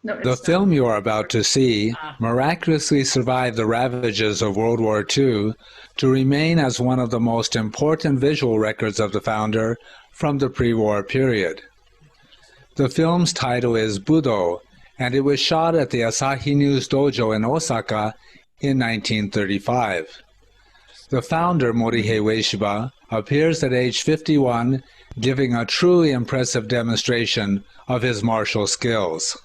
The film you are about to see miraculously survived the ravages of World War II to remain as one of the most important visual records of the founder from the pre-war period. The film's title is Budo, and it was shot at the Asahi News Dojo in Osaka in 1935. The founder, Morihei Ueshiba, appears at age 51, giving a truly impressive demonstration of his martial skills.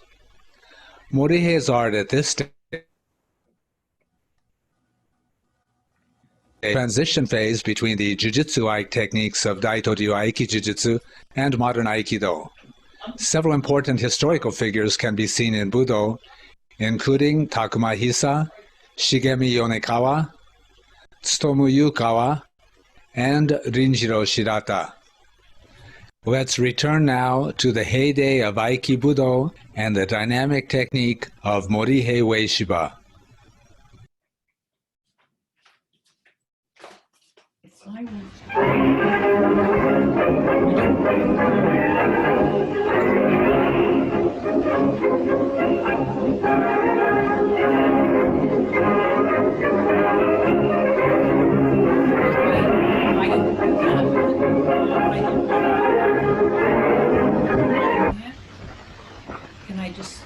Morihei's art at this stage a transition phase between the Jujutsu-like techniques of Daito-ryu Aiki Jujutsu and modern Aikido. Several important historical figures can be seen in Budo, including Takuma Hisa, Shigemi Yonekawa, Tsutomu Yukawa, and Rinjiro Shirata. Let's return now to the heyday of Aiki Budo and the dynamic technique of Morihei Ueshiba. Can I just...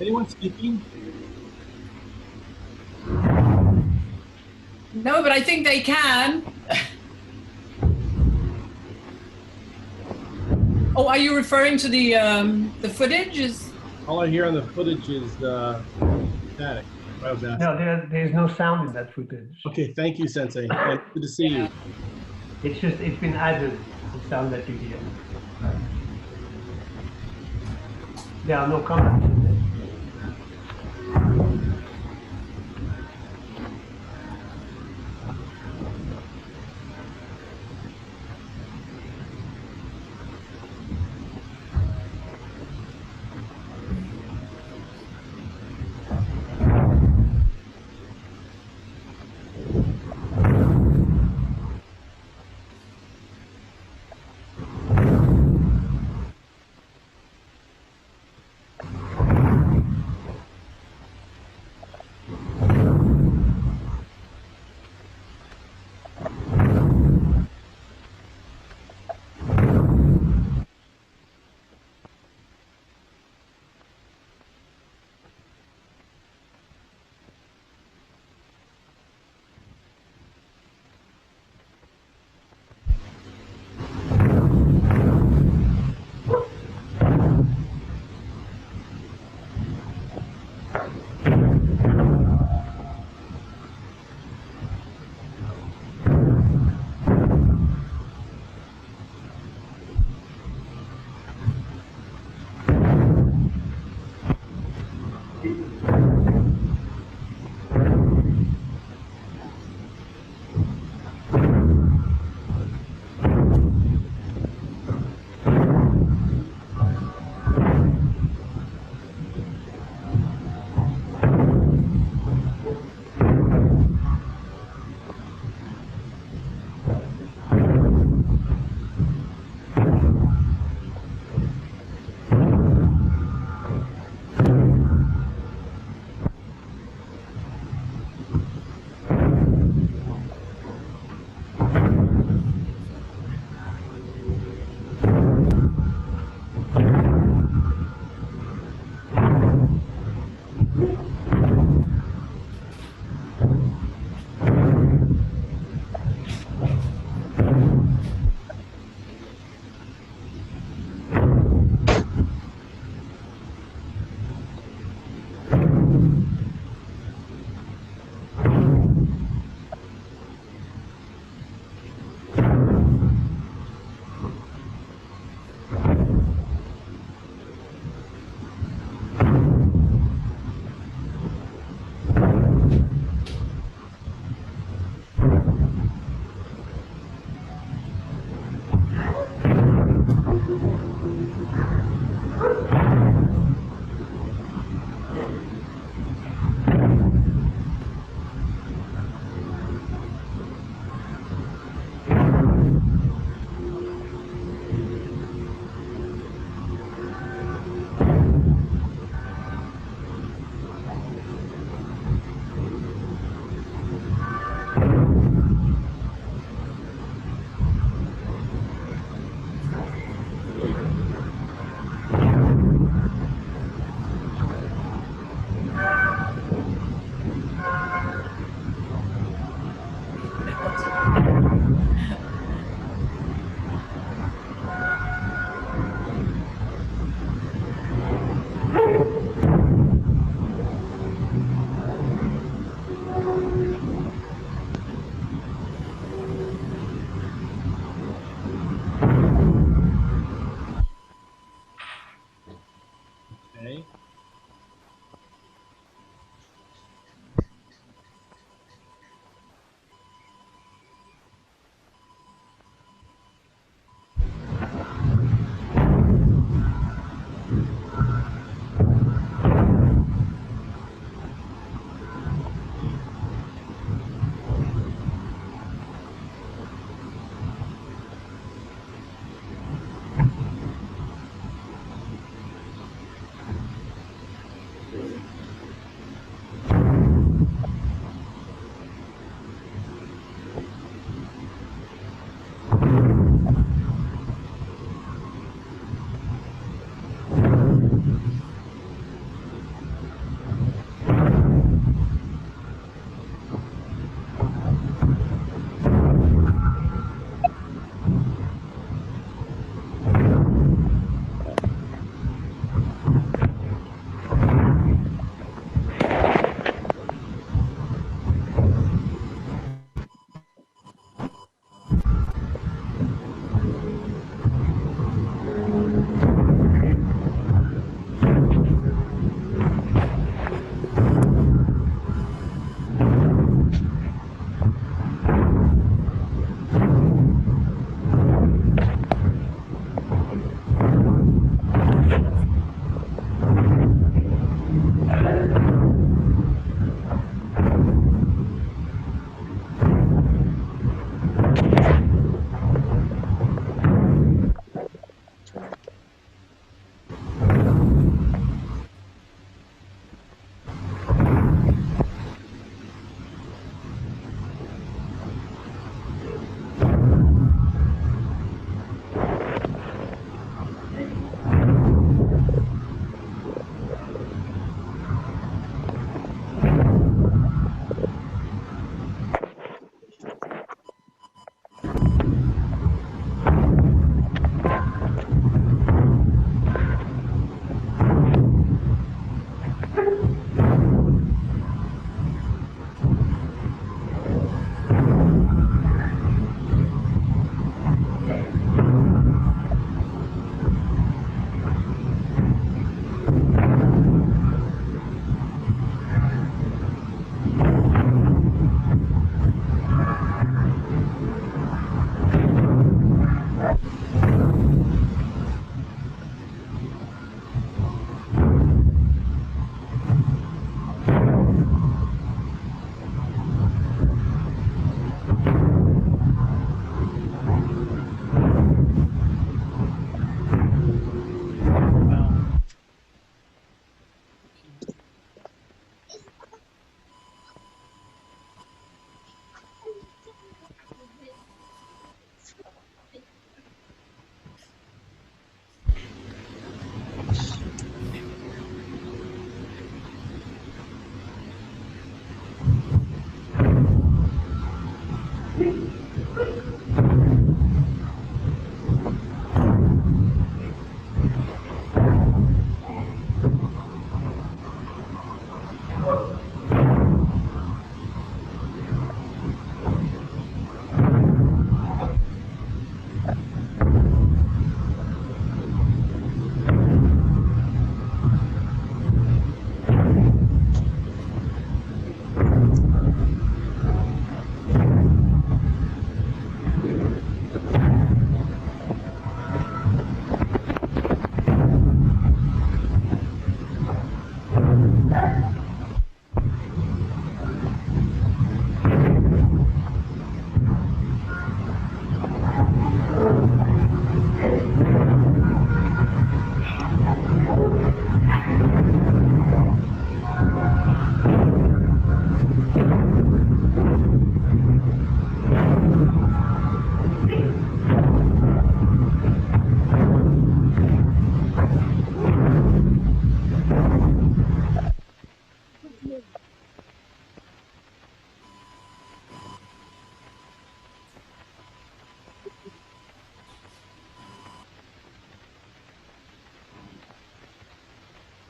Anyone speaking? No, but I think they can. Oh, are you referring to the footage? All I hear on the footage is static. I was asking. No, there's no sound in that footage. Okay, thank you, Sensei. And good to see you. It's been added, the sound that you hear. There are no comments in this.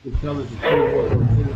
You can tell there's a pre-World War II.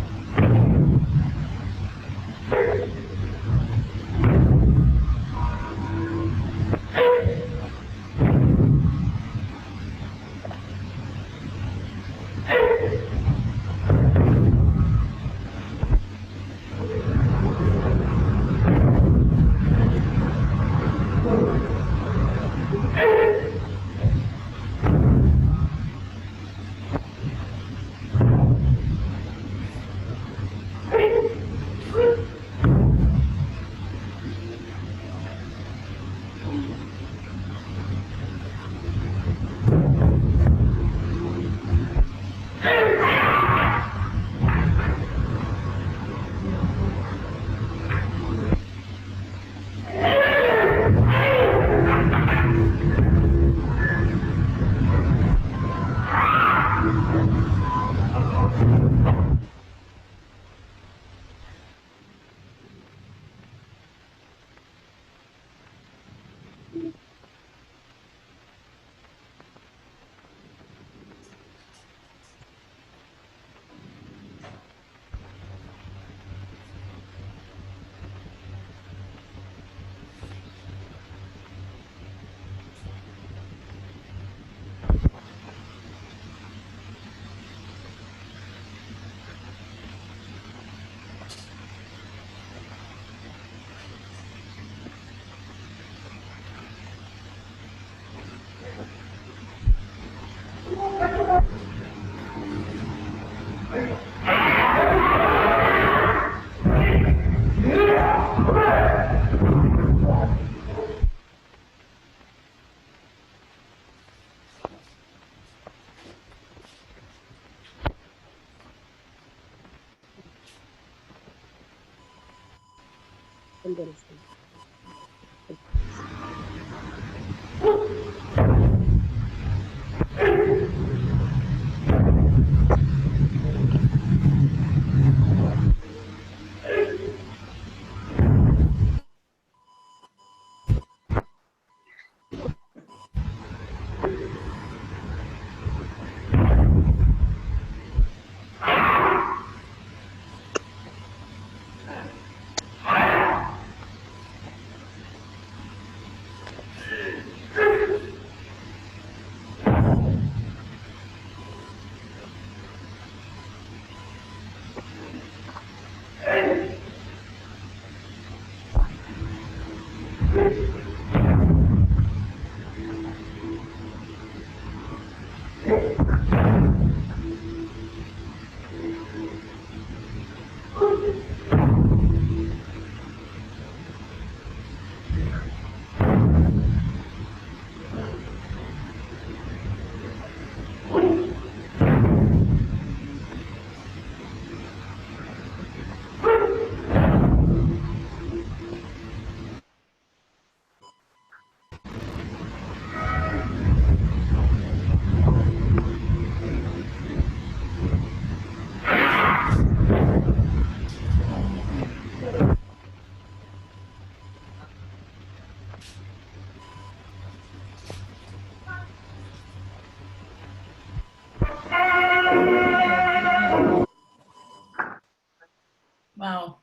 Wow.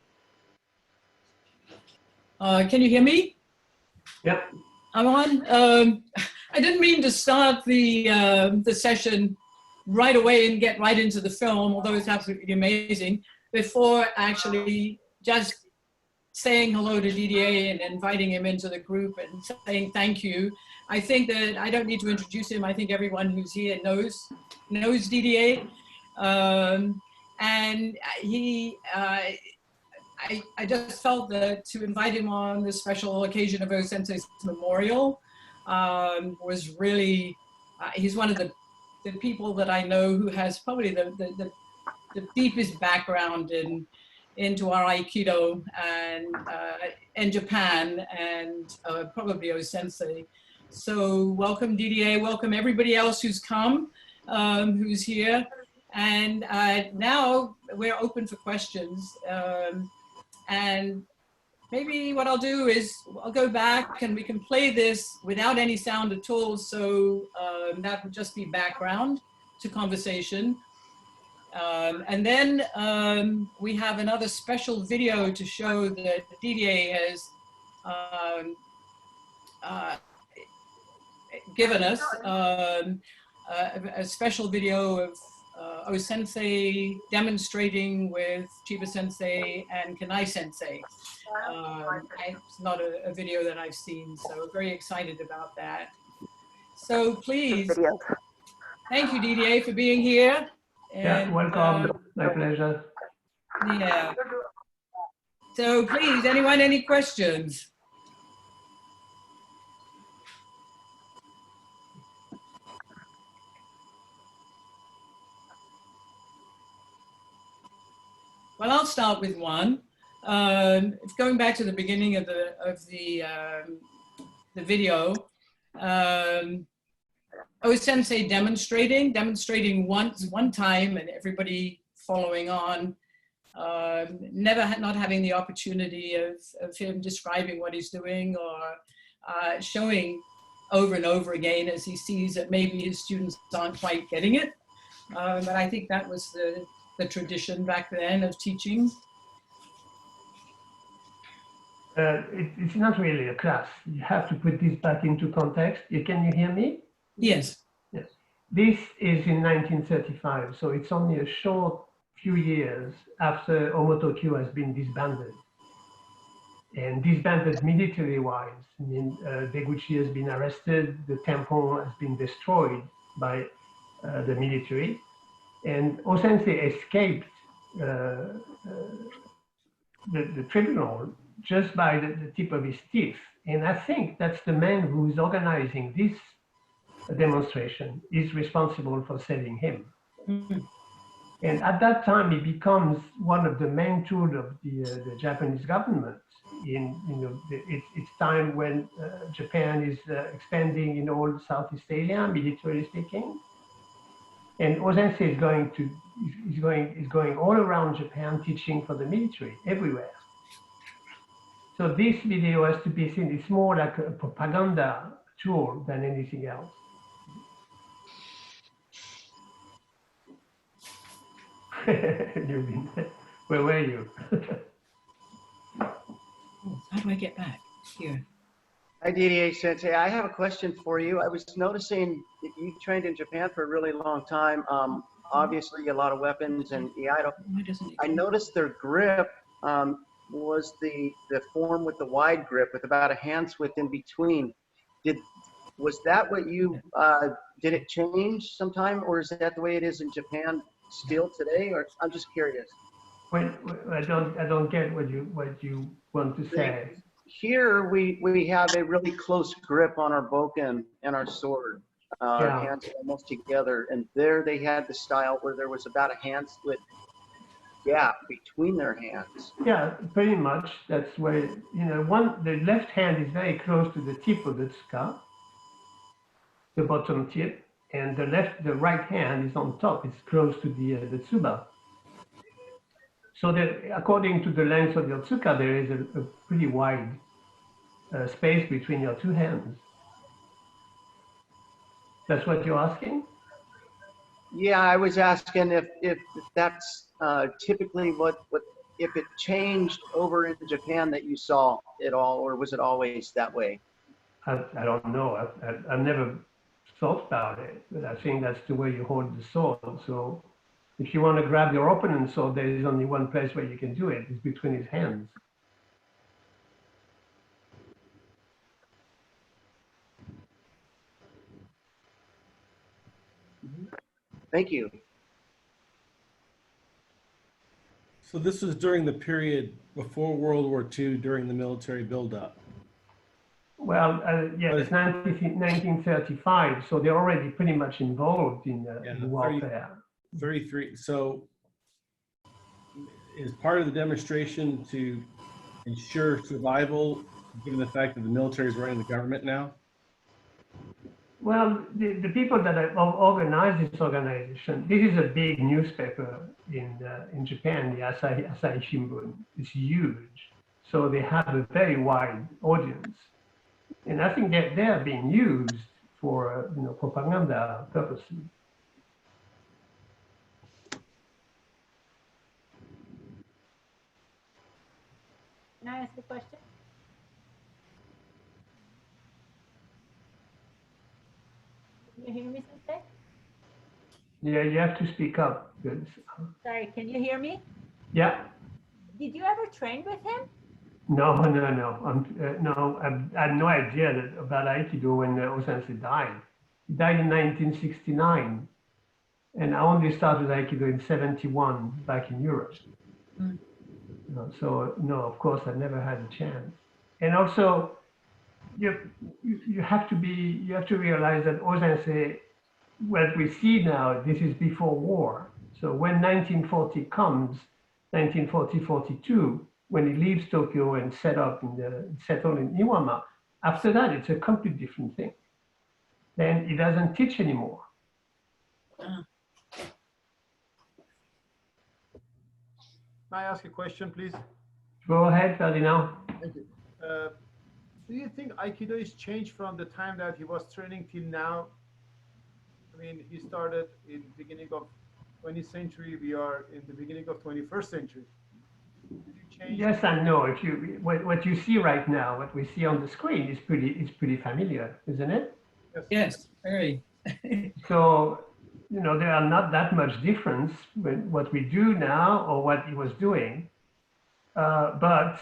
Can you hear me? Yep. I'm on. I didn't mean to start the session right away and get right into the film, although it's absolutely amazing, before actually just saying hello to Didier and inviting him into the group and saying thank you. I think that I don't need to introduce him. I think everyone who's here knows Didier. And he, I just felt that to invite him on this special occasion of Sensei's memorial was really, he's one of the people that I know who has probably the deepest background into our Aikido and Japan and probably Sensei. So welcome Didier, welcome everybody else who's come, who's here. And now we're open for questions. And maybe what I'll do is I'll go back and we can play this without any sound at all. So that would just be background to conversation. And then we have another special video to show that Didier has given us, a special video of O-sensei demonstrating with Chiba Sensei and Kanai Sensei. It's not a video that I've seen, so very excited about that. So please, thank you, Didier, for being here. Yeah, welcome. My pleasure. Yeah. So please, anyone, any questions? Well, I'll start with one. Going back to the beginning of the video, O-sensei demonstrating one time, and everybody following on, not having the opportunity of him describing what he's doing or showing over and over again as he sees that maybe his students aren't quite getting it. But I think that was the tradition back then of teaching. It's not really a class. You have to put this back into context. Can you hear me? Yes. Yes. This is in 1935, so it's only a short few years after Omotokyo has been disbanded. And disbanded military-wise. I mean, Deguchi has been arrested, the temple has been destroyed by the military. And O-sensei escaped the tribunal just by the tip of his teeth. And I think that's the man who is organizing this demonstration is responsible for saving him. Mm-hmm. And at that time, he becomes one of the main tools of the Japanese government. It's time when Japan is expanding in all Southeast Asia, militarily speaking. And O-sensei is going all around Japan teaching for the military everywhere. So this video has to be seen. It's more like a propaganda tool than anything else. You've been there. Where were you? How do I get back here? Hi, Didier Sensei. I have a question for you. I was noticing that you trained in Japan for a really long time. Obviously, a lot of weapons and Iaido. I noticed their grip was the form with the wide grip with about a hand's width in between. Was that what you did it change sometime, or is that the way it is in Japan still today? Or I'm just curious. Wait, I don't get what you want to say. Here we have a really close grip on our bokken and our sword, our hands almost together. And there they had the style where there was about a hand's width gap between their hands. Yeah, pretty much. That's where the left hand is very close to the tip of the tsuka, the bottom tip, and the right hand is on top. It's close to the tsuba. So according to the length of your tsuka, there is a pretty wide space between your two hands. That's what you're asking? Yeah, I was asking if that's typically what if it changed over in Japan that you saw it all, or was it always that way? I don't know. I've never thought about it, but I think that's the way you hold the sword. So if you want to grab your opponent's sword, there is only one place where you can do it. It's between his hands. Thank you. So this was during the period before World War II, during the military buildup. Well, yeah, it's 1935, so they're already pretty much involved in warfare. 33. So is part of the demonstration to ensure survival, given the fact that the military is running the government now? Well, the people that have organized this organization, this is a big newspaper in Japan, the Asahi Shimbun. It's huge. So they have a very wide audience. And I think that they are being used for propaganda purposes. Can I ask a question? Can you hear me, Sensei? Yeah, you have to speak up. Sorry, can you hear me? Yeah. Did you ever train with him? No. No, I had no idea about Aikido when O-sensei died. He died in 1969, and I only started Aikido in 71 back in Europe. Mm. So no, of course, I never had a chance. And also, you have to realize that O-sensei, what we see now, this is before war. So when 1940 comes, 1940-42, when he leaves Tokyo and settled in Iwama, after that, it's a completely different thing. Then he doesn't teach anymore. May I ask a question, please? Go ahead, Ferdinand. Thank you. Do you think Aikido is changed from the time that he was training till now? I mean, he started in the beginning of 20th century. We are in the beginning of 21st century. Did you change? Yes and no. If you what you see right now, what we see on the screen is pretty familiar, isn't it? Yes, very. So, there are not that much difference with what we do now or what he was doing, but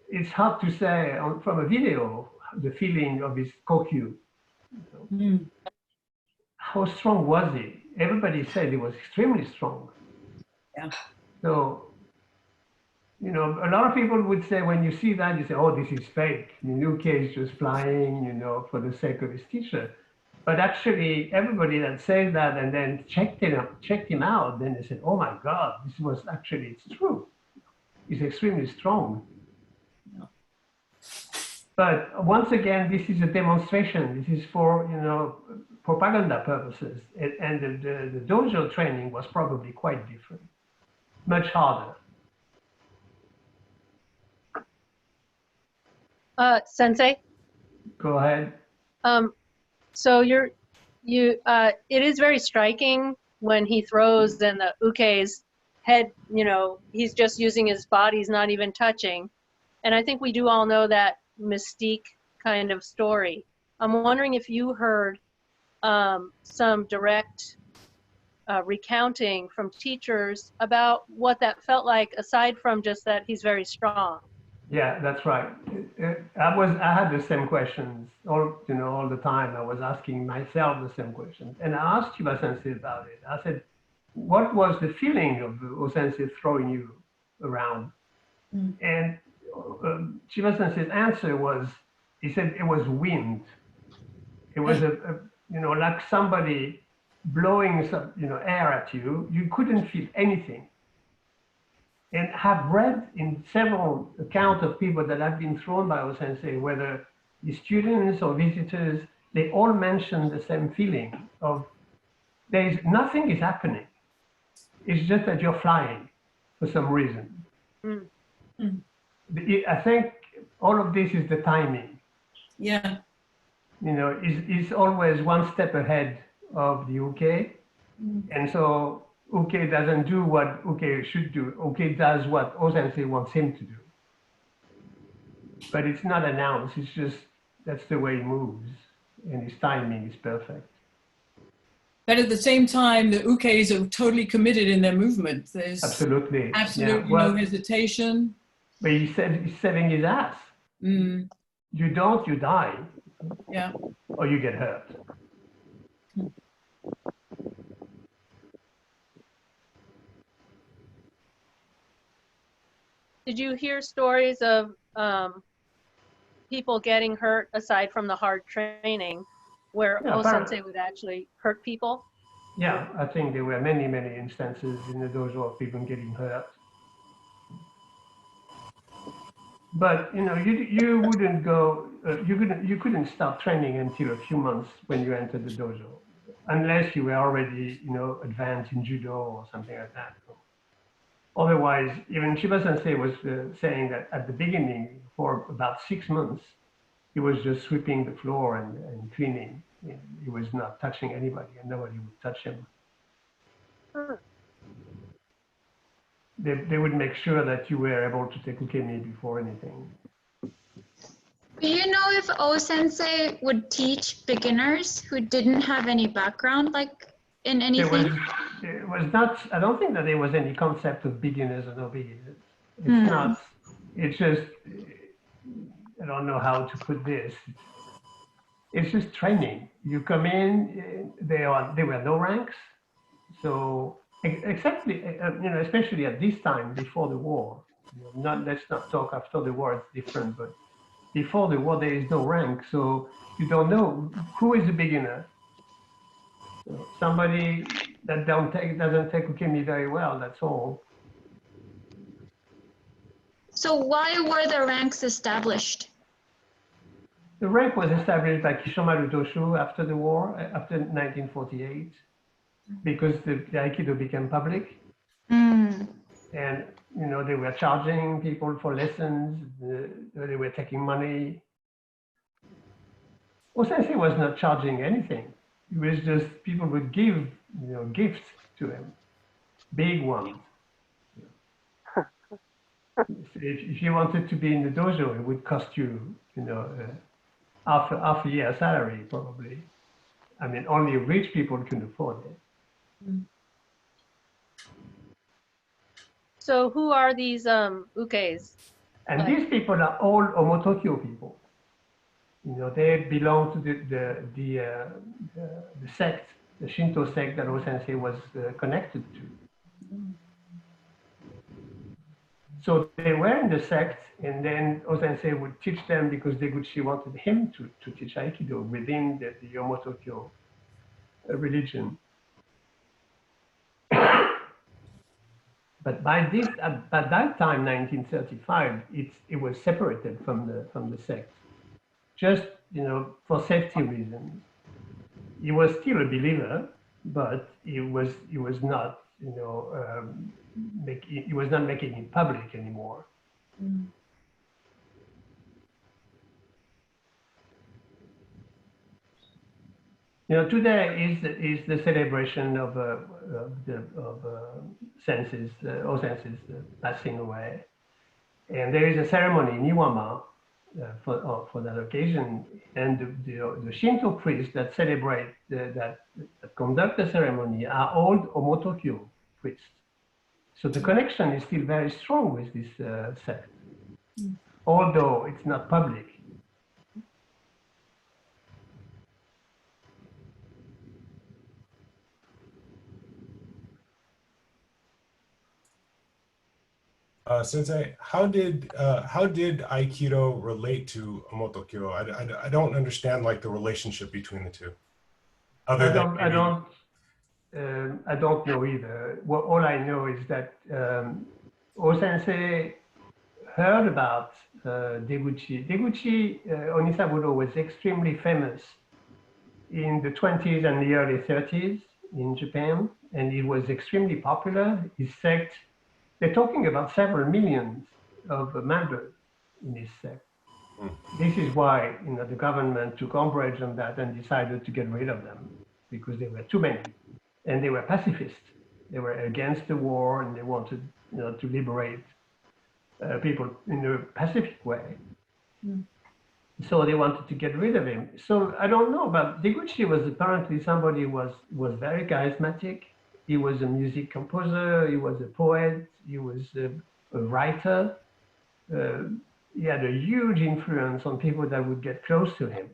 it's hard to say from a video the feeling of his kokyu. Mm. How strong was he? Everybody said he was extremely strong. Yeah. So, a lot of people would say when you see that, you say, oh, this is fake. Uke is just flying, for the sake of his teacher. But actually, everybody that says that and then checked him out, then they said, oh my God, it's true. He's extremely strong. Yeah. But once again, this is a demonstration. This is for, propaganda purposes. And the dojo training was probably quite different, much harder. Sensei, Go ahead. so it is very striking when he throws and the uke's head, he's just using his body, he's not even touching. And I think we do all know that mystique kind of story. I'm wondering if you heard some direct recounting from teachers about what that felt like, aside from just that he's very strong. Yeah, that's right. I had the same questions all the time. I was asking myself the same questions, and I asked Chiba Sensei about it. I said, "What was the feeling of O-sensei throwing you around?" Mm. And Chiba Sensei's answer was, he said it was wind. It was like somebody blowing some air at you. You couldn't feel anything. And have read in several accounts of people that have been thrown by O-sensei, whether the students or visitors, they all mention the same feeling of nothing is happening. It's just that you're flying for some reason. Mm. Mm. I think all of this is the timing. Yeah. Is always one step ahead of the uke. Mm. And so uke doesn't do what uke should do. Uke does what O-sensei wants him to do. But it's not announced. It's just that's the way he moves, and his timing is perfect. But at the same time, the ukes are totally committed in their movement. There's absolutely no hesitation. But he's saving his ass. Mm. You don't, you die. Yeah. Or you get hurt. Did you hear stories of people getting hurt aside from the hard training, where O-sensei would actually hurt people? Yeah, I think there were many instances in the dojo of people getting hurt. But you wouldn't go. You couldn't start training until a few months when you entered the dojo, unless you were already advanced in judo or something like that. Otherwise, even Chiba Sensei was saying that at the beginning, for about 6 months, he was just sweeping the floor and cleaning. He was not touching anybody, and nobody would touch him. they would make sure that you were able to take ukemi before anything. Do you know if O-sensei would teach beginners who didn't have any background, like in anything? There was not, I don't think that there was any concept of beginners or no beginners. It's not, it's just, I don't know how to put this. It's just training. You come in, there were no ranks. So, except, especially at this time, before the war, let's not talk after the war, it's different, but before the war, there is no rank. So you don't know who is a beginner. So somebody that doesn't take ukemi very well, that's all. So why were the ranks established? The rank was established by Kishomaru Toshu after the war, after 1948, because the Aikido became public. And, they were charging people for lessons, they were taking money. O-sensei was not charging anything. It was just people would give, gifts to him, big ones. If you wanted to be in the dojo, it would cost you, half a year salary, probably. I mean, only rich people can afford it. So who are these ukes? And these people are all Omotokyo people. They belong to the sect, the Shinto sect that O-sensei was connected to. So they were in the sect, and then O-sensei would teach them because Deguchi wanted him to teach Aikido within the Omotokyo religion. But at that time, 1935, it was separated from the sect, just for safety reasons. He was still a believer, but he was not he was not making it public anymore. Today is the celebration of Sensei's, O-sensei's passing away, and there is a ceremony in Iwama for that occasion, and the Shinto priests that celebrate that conduct the ceremony are all Omotokyo priests. So the connection is still very strong with this sect, although it's not public. Sensei, how did Aikido relate to Omotokyo? I don't understand the relationship between the two. I don't know either. Well, all I know is that O-sensei heard about Deguchi. Deguchi Onisa Budo was extremely famous in the 20s and the early 30s in Japan, and it was extremely popular. His sect, they're talking about several millions of members in his sect. This is why the government took umbrage on that and decided to get rid of them, because there were too many. And they were pacifists. They were against the war, and they wanted to liberate people in a pacific way. So they wanted to get rid of him. So I don't know, but Deguchi was apparently somebody who was very charismatic. He was a music composer, he was a poet, he was a writer. He had a huge influence on people that would get close to him.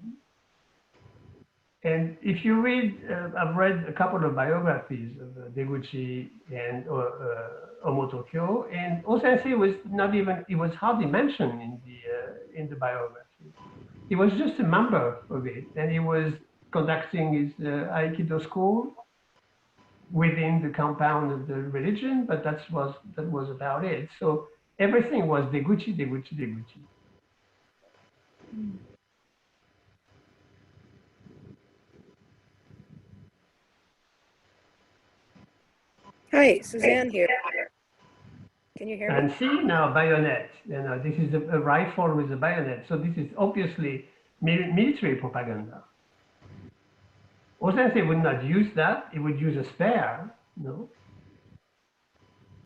And if you read, I've read a couple of biographies of Deguchi and Omotokyo, and O-sensei was he was hardly mentioned in the biography. He was just a member of it, and he was conducting his Aikido school within the compound of the religion, but that was about it. So everything was Deguchi, Deguchi, Deguchi. Hi, Suzanne here. Can you hear me? And see now, bayonet. This is a rifle with a bayonet. So this is obviously military propaganda. O-sensei would not use that. He would use a spear,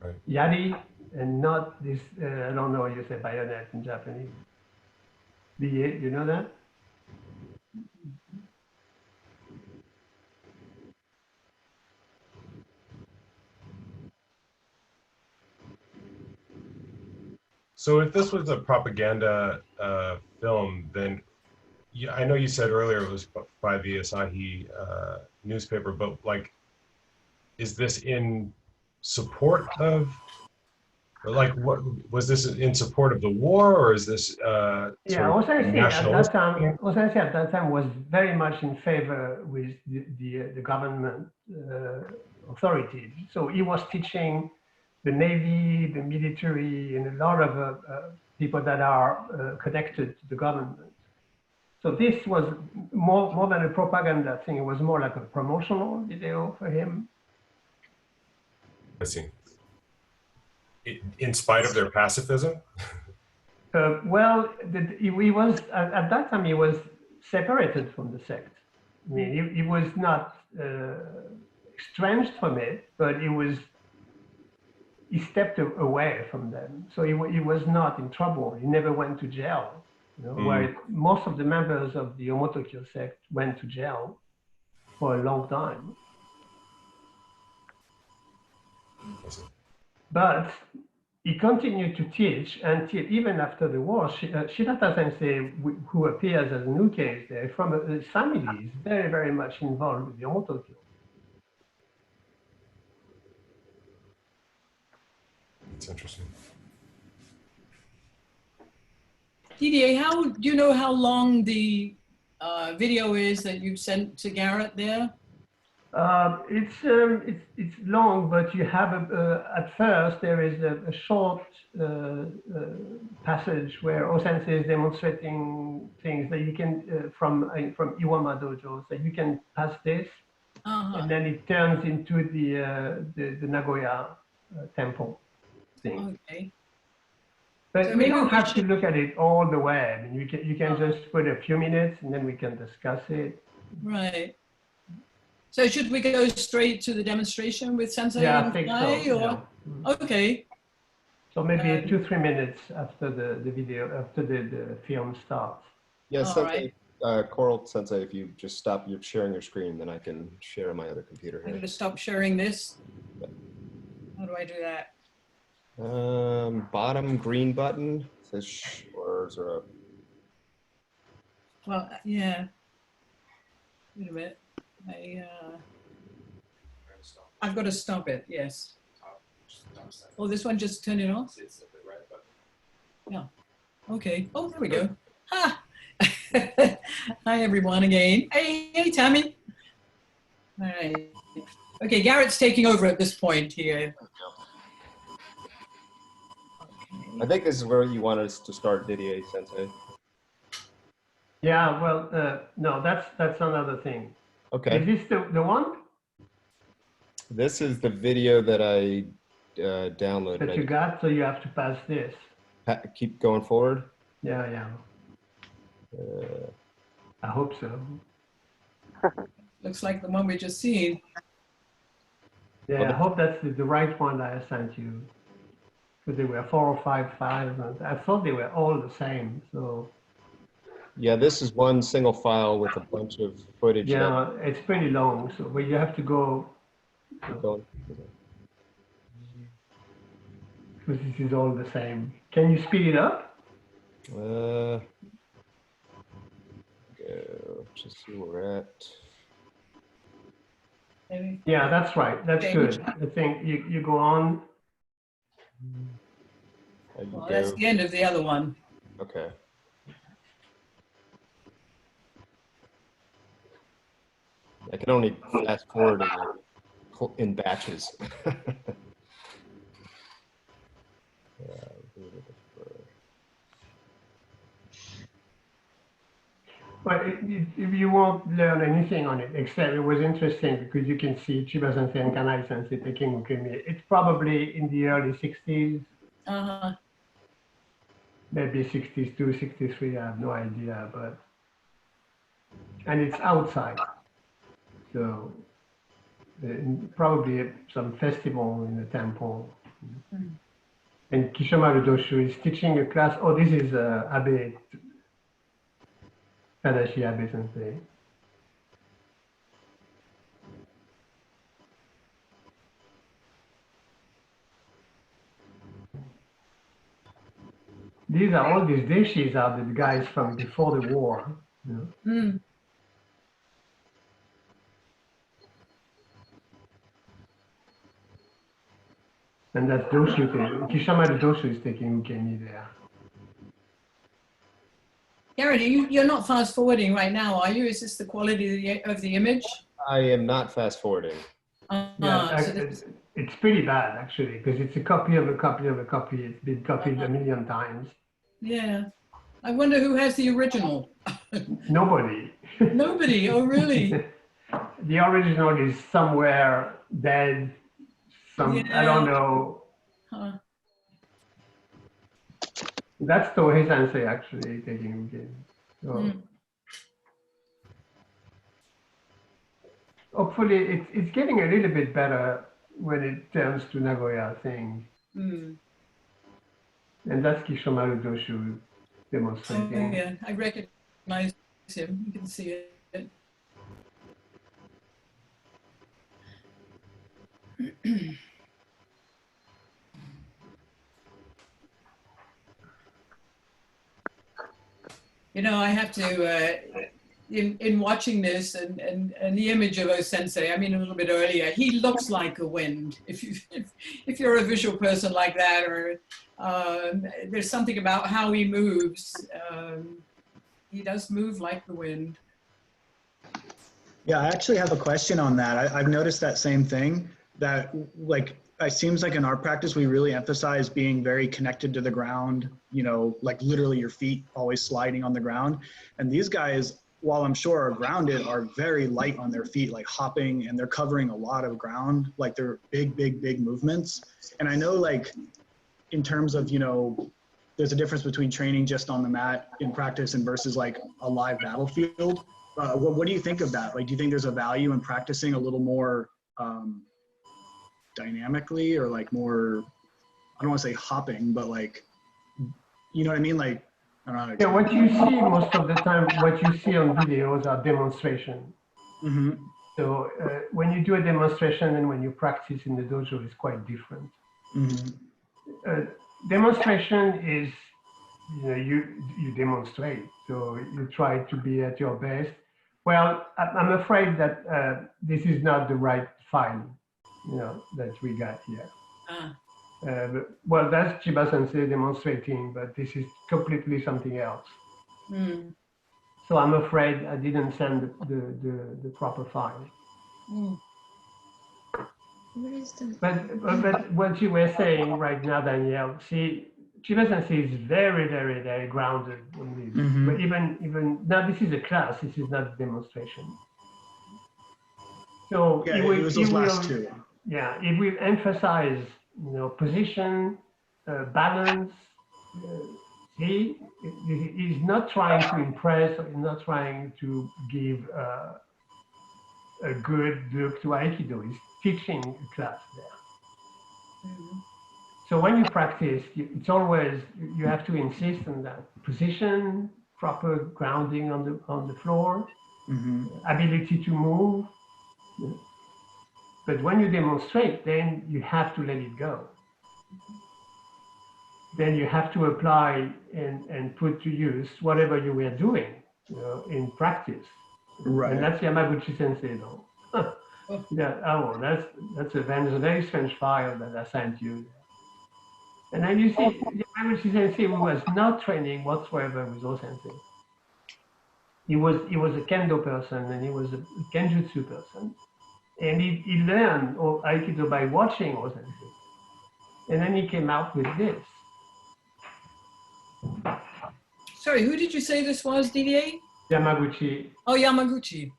Right. Yari and not this, I don't know, you say bayonet in Japanese. You know that? So if this was a propaganda film, then I know you said earlier it was by the Asahi newspaper, but like, is this in support of, or like, what was this in support of the war, or is this Yeah, sort of nationalistic? Osensei at that time was very much in favor with the government authorities. So he was teaching the Navy, the military, and a lot of people that are connected to the government. So this was more than a propaganda thing. It was more like a promotional video for him. I see. In spite of their pacifism? Well, he was at that time he was separated from the sect. I mean, he was not estranged from it, but he stepped away from them. So he was not in trouble. He never went to jail. You know, where most of the members of the Omotokyo sect went to jail for a long time. But he continued to teach until even after the war. Shirata Sensei, who appears as an uke there, from his family, is very, very much involved with the Omotokyo. That's interesting. Didier, do you know how long the video is that you sent to Garrett there? It's long, but you have at first there is a short passage where Osensei is demonstrating things that you can from Iwama Dojo, so you can pass this, and then it turns into the Nagoya temple thing. Okay. But So we don't have to look at it all the way. I mean, you can just put a few minutes and then we can discuss it. Right. So should we go straight to the demonstration with Sensei? Yeah, I think so. Or? Yeah. Okay. So maybe 2-3 minutes after the video, after the film starts. Yeah, All Sensei, Coral Sensei, if you just stop sharing your screen, then I can share on my other computer here. I'm going to stop sharing this. How do I do that? Bottom green button says or is there a... Well, yeah. Wait a minute. I've got to stop it. Yes. Oh, this one just turn it off. Yeah. Okay. Oh, there we go. Ha! Hi, everyone, again. Hey, Tammy. All right. Okay, Garrett's taking over at this point here. I think this is where you wanted us to start, Didier Sensei. Yeah, well, no, that's another thing. Okay. Is this the one? This is the video that I downloaded. That you got, so you have to pass this. Keep going forward? Yeah. I hope so. Looks like the one we just seen. Yeah, I hope that's the right one that I sent you. Because there were 4 or 5 files, and I thought they were all the same, so. Yeah, this is one single file with a bunch of footage. Yeah, it's pretty long, so but you have to go. Because this is all the same. Can you speed it up? Go, just see where we're at. Maybe. Yeah, that's right. That's good. I think you go on. Well, that's the end of the other one. Okay. I can only fast forward in batches. But if you won't learn anything on it, except it was interesting because you can see Chiba Sensei and Kanai Sensei taking ukemi. It's probably in the early 60s. Maybe 62, 63, I have no idea, but. And it's outside. So probably some festival in the temple. And Kishomaru Doshu is teaching a class. Oh, this is Abe, Tadashi Abe Sensei. These are all these deshis are the guys from before the war. You know? Mm. And that's Doshu. Kishomaru Doshu is taking Ukemi there. Gary, you're not fast forwarding right now, are you? Is this the quality of the image? I am not fast forwarding. It's pretty bad actually, because it's a copy of a copy of a copy. It's been copied a million times. Yeah. I wonder who has the original. Nobody. Nobody. Oh, really? The original is somewhere dead. I don't know. Huh. That's Tohei Sensei actually taking Ukemi. So hopefully it's getting a little bit better when it turns to Nagoya thing. Mm. And that's Kishomaru Doshu demonstrating. Oh, yeah, I recognize him. You can see it. You know, I have to, in watching this and the image of O Sensei, I mean, a little bit earlier, he looks like a wind. If you're a visual person like that, or there's something about how he moves. He does move like the wind. Yeah, I actually have a question on that. I've noticed that same thing, that like, it seems like in our practice, we really emphasize being very connected to the ground, you know, like literally your feet always sliding on the ground. And these guys, while I'm sure are grounded, are very light on their feet, like hopping, and they're covering a lot of ground, like they're big movements. And I know like in terms of, you know, there's a difference between training just on the mat in practice and versus like a live battlefield. What do you think of that? Like, do you think there's a value in practicing a little more dynamically, or like more, I don't want to say hopping, but like, you know what I mean? Like, I don't know. Yeah, what you see most of the time, what you see on videos are demonstrations. Mm-hmm. So when you do a demonstration and when you practice in the dojo is quite different. Mm-hmm. Demonstration is, you know, you demonstrate, so you try to be at your best. Well, I'm afraid that this is not the right file, you know, that we got here. Well, that's Chiba Sensei demonstrating, but this is completely something else. Mm. So I'm afraid I didn't send the proper file. Mm. But what you were saying right now, Danielle, see, Chiba Sensei is very grounded on this. Mm-hmm. But even now, this is a class. This is not a demonstration. So yeah, it was those last two. Yeah, it will emphasize, you know, position, balance. He's not trying to impress, or he's not trying to give a good look to Aikido. He's teaching a class there. Mm-hmm. So when you practice, it's always, you have to insist on that position, proper grounding on the floor, mm-hmm. ability to move. But when you demonstrate, then you have to let it go. Then you have to apply and put to use whatever you were doing, you know, in practice. Right. And that's Yamaguchi Sensei, though. Yeah, oh, that's a very strange file that I sent you. And then you see, Yamaguchi Sensei was not training whatsoever with O Sensei. He was a kendo person, and he was a kenjutsu person. And he learned Aikido by watching O Sensei. And then he came out with this. Sorry, who did you say this was, Didier? Yamaguchi. Oh, Yamaguchi.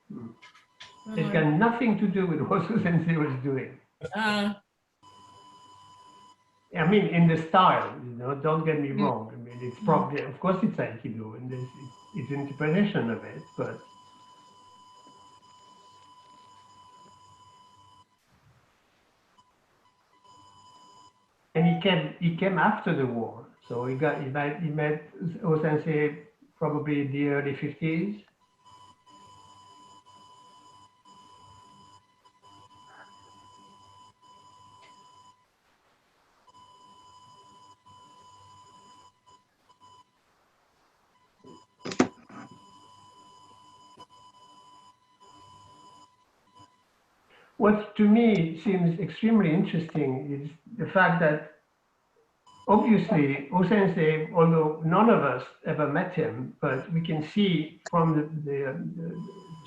It's got nothing to do with what O Sensei was doing. I mean, in the style, you know, don't get me wrong. I mean, it's probably, of course, it's Aikido, and it's interpretation of it, but. And he came after the war. So he met O-sensei probably in the early 50s. What to me seems extremely interesting is the fact that obviously O-sensei, although none of us ever met him, but we can see from the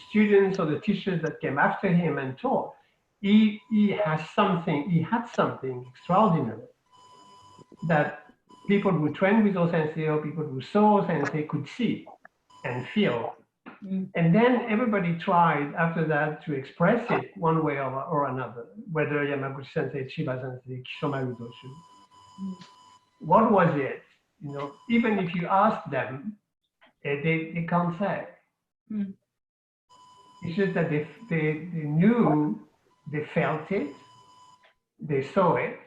students or the teachers that came after him and taught, he had something extraordinary that people who trained with O-sensei or people who saw O-sensei could see and feel. And then everybody tried after that to express it one way or another, whether Yamaguchi Sensei, Chiba Sensei, Kishomaru Doshu. What was it? You know, even if you ask them, they can't say. It's just that they knew, they felt it, they saw it.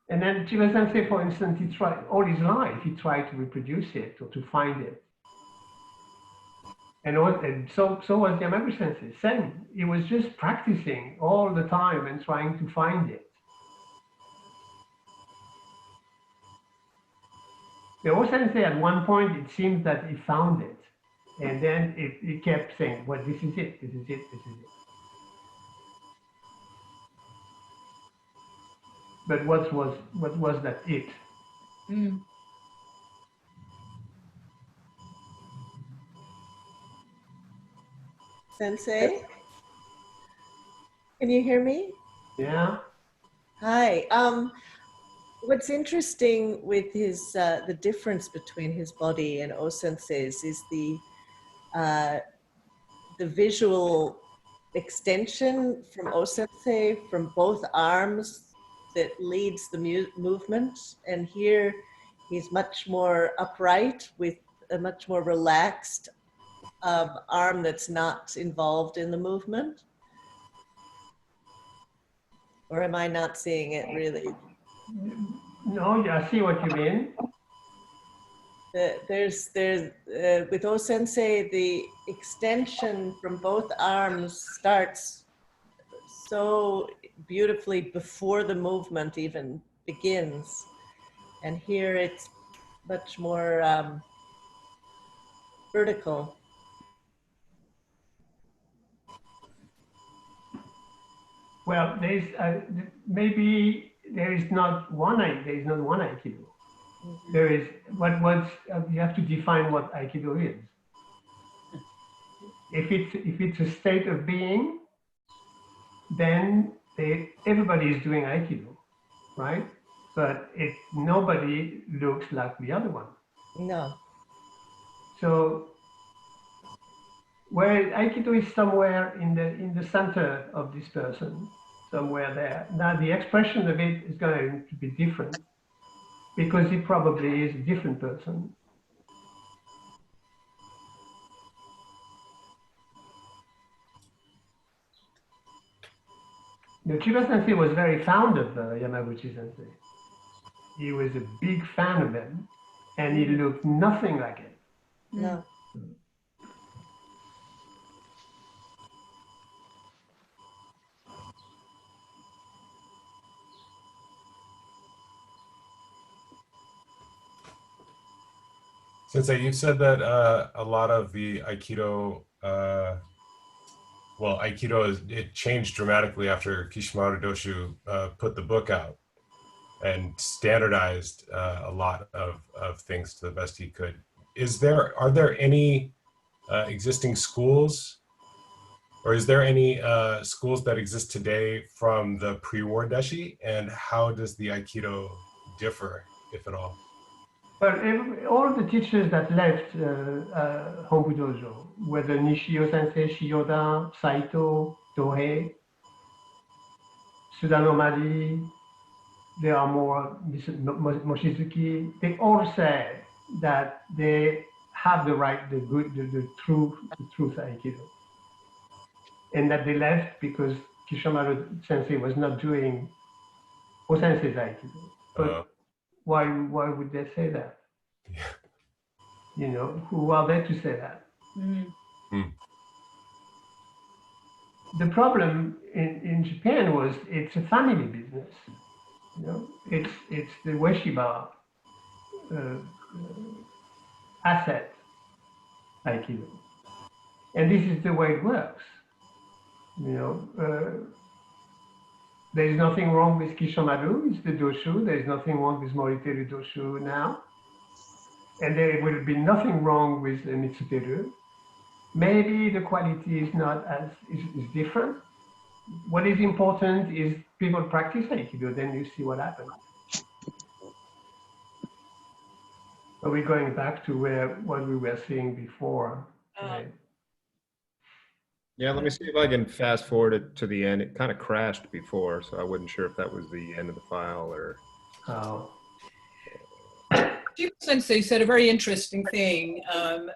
And then Chiba Sensei, for instance, he tried all his life, he tried to reproduce it or to find it. And so was Yamaguchi Sensei. Same. He was just practicing all the time and trying to find it. The O-sensei at one point, it seems that he found it. And then he kept saying, well, this is it, this is it, this is it. But what was that it? Sensei, can you hear me? Yeah. Hi. What's interesting with his the difference between his body and O-sensei's is the visual extension from O-sensei from both arms that leads the movement, and here he's much more upright with a much more relaxed arm that's not involved in the movement. Or am I not seeing it really? No, I see what you mean. There's with O-sensei, the extension from both arms starts so beautifully before the movement even begins. And here it's much more vertical. Well, there's maybe there is not one Aikido. There is you have to define what Aikido is. If it's a state of being, then everybody is doing Aikido, right? But nobody looks like the other one. No. So where Aikido is somewhere in the center of this person, somewhere there. Now the expression of it is going to be different because he probably is a different person. Chiba Sensei was very fond of Yamaguchi Sensei. He was a big fan of him, and he looked nothing like it. No. Sensei, you said that a lot of the Aikido, Aikido it changed dramatically after Kishimaru Doshu put the book out and standardized a lot of things to the best he could. Are there any existing schools, or is there any schools that exist today from the pre-war Deshi, and how does the Aikido differ, if at all? But all of the teachers that left Honbu Dojo, whether Nishio Sensei, Shiyoda, Saito, Tohei, Sudano Mari, there are more, Mochizuki, they all say that they have the right, the truth Aikido. And that they left because Kishimaru Sensei was not doing O-sensei's Aikido. But why would they say that? You know, who are they to say that? The problem in Japan was it's a family business. You know, it's the Ueshiba asset Aikido, and this is the way it works. You know, there is nothing wrong with Kishomaru. It's the doshu. There is nothing wrong with Moriteru doshu now, and there will be nothing wrong with Mitsuteru. Maybe the quality is not as is different. What is important is people practice Aikido, then you see what happens. Are we going back to what we were seeing before? Right? Yeah, let me see if I can fast forward it to the end. It kind of crashed before, so I wasn't sure if that was the end of the file or. Oh. Juken Sensei said a very interesting thing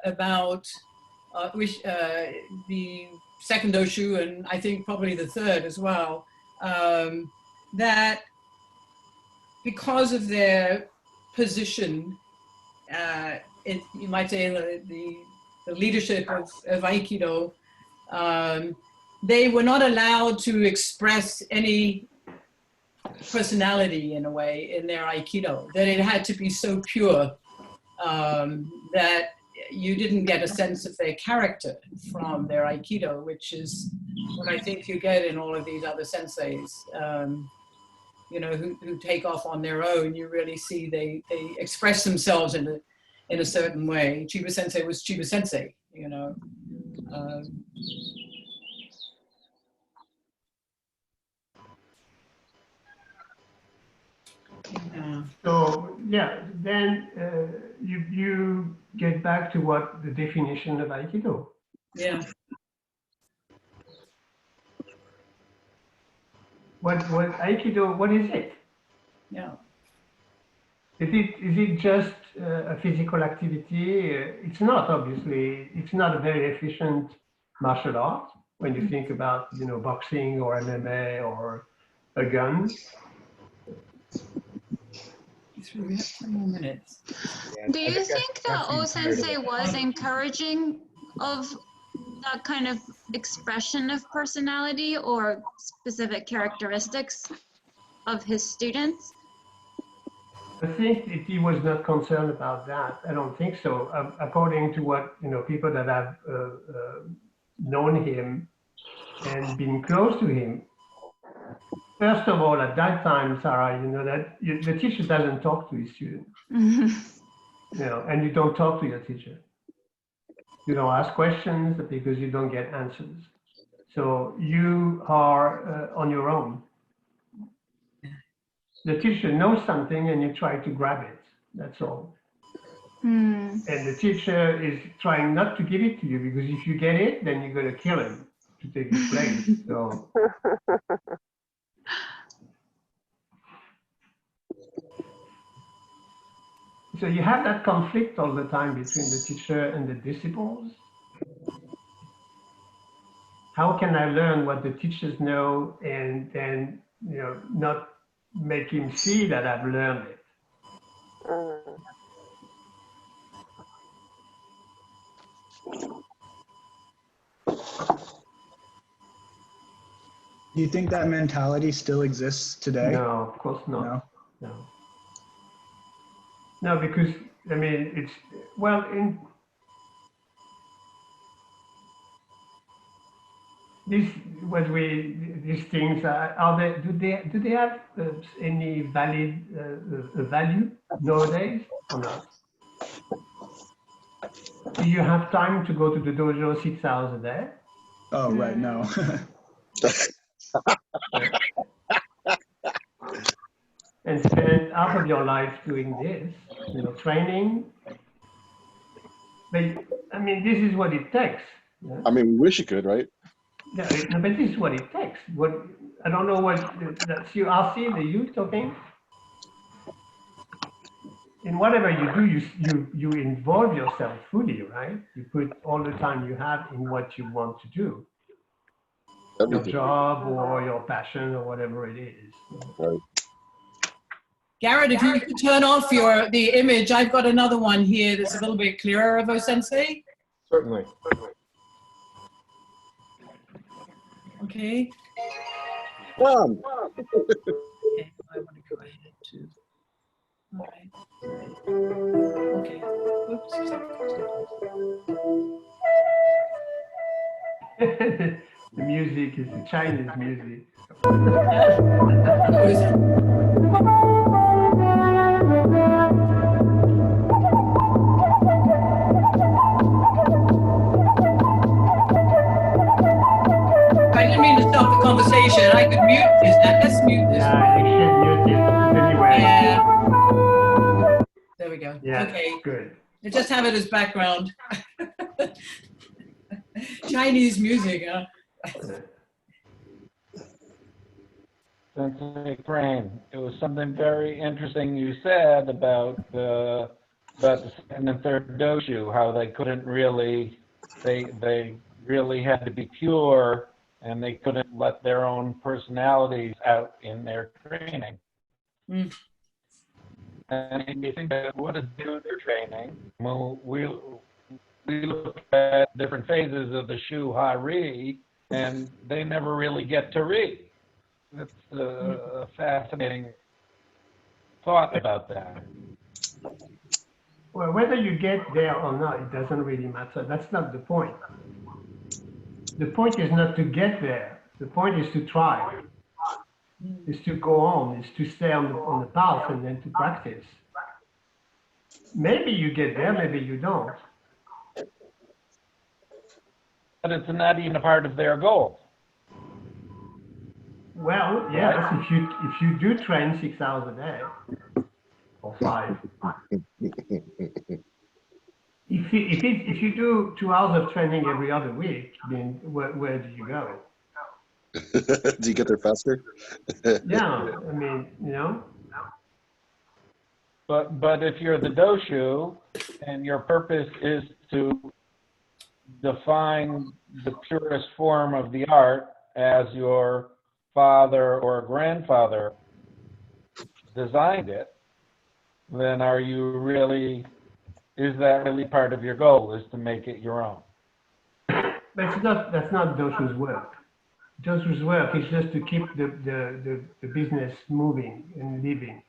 about the second doshu, and I think probably the third as well, that because of their position, you might say the leadership of Aikido, they were not allowed to express any personality in a way in their Aikido, that it had to be so pure that you didn't get a sense of their character from their Aikido, which is what I think you get in all of these other senseis, you know, who take off on their own. You really see they express themselves in a certain way. Chiba Sensei was Chiba Sensei, you know. Yeah. So yeah, then you get back to what the definition of Aikido. Yeah. What Aikido? What is it? Yeah. Is it just a physical activity? It's not, obviously. It's not a very efficient martial art when you think about, you know, boxing or MMA or a gun. We have 10 more minutes. Do you think that O-sensei was encouraging of that kind of expression of personality or specific characteristics of his students? I think that he was not concerned about that. I don't think so. According to what, you know, people that have known him and been close to him. First of all, at that time, Sarah, you know that the teacher doesn't talk to his student. You know, and you don't talk to your teacher. You don't ask questions because you don't get answers. So you are on your own. The teacher knows something and you try to grab it. That's all. And the teacher is trying not to give it to you because if you get it, then you're going to kill him to take his place. So you have that conflict all the time between the teacher and the disciples. How can I learn what the teachers know and then, you know, not make him see that I've learned it? Do you think that mentality still exists today? No, of course not. No, because, I mean, it's, well, in these things, do they have any valid value nowadays or not? Do you have time to go to the dojo 6 hours a day? Oh, right, no. And spend half of your life doing this, you know, training. But I mean, this is what it takes. Yeah? I mean, we wish you could, right? Yeah, but this is what it takes. What I don't know what that's you. RC, the you talking. In whatever you do, you involve yourself fully, right? You put all the time you have in what you want to do. Everything. Your job or your passion or whatever it is. Right. Garrett, if you could turn off the image, I've got another one here that's a little bit clearer of O-sensei. Certainly. Okay. Mom. Okay, I want to go ahead to. All right. Okay. Oops. The music is the Chinese music. I didn't mean to stop the conversation. I could mute this. Let's mute this. Yeah, you should mute it anyway. Yeah. There we go. Yeah, okay. Good. I just have it as background. Chinese music, huh? Sensei Crane, it was something very interesting you said about the second and third doshu, how they couldn't really, they really had to be pure and they couldn't let their own personalities out in their training. Mm. And you think that what does do their training? Well, we look at different phases of the Shu Ha Ri, and they never really get to Ri. That's a fascinating thought about that. Well, whether you get there or not, it doesn't really matter. That's not the point. The point is not to get there. The point is to try. Is to go on, is to stay on the path and then to practice. Maybe you get there, maybe you don't. But it's not even a part of their goal. Well, yes, if you do train 6 hours a day, or 5. If you do 2 hours of training every other week, then where do you go? Do you get there faster? Yeah, I mean, you know. But if you're the doshu and your purpose is to define the purest form of the art as your father or grandfather designed it, then are you really, is that really part of your goal, is to make it your own? That's not Doshu's work. Doshu's work is just to keep the business moving and living.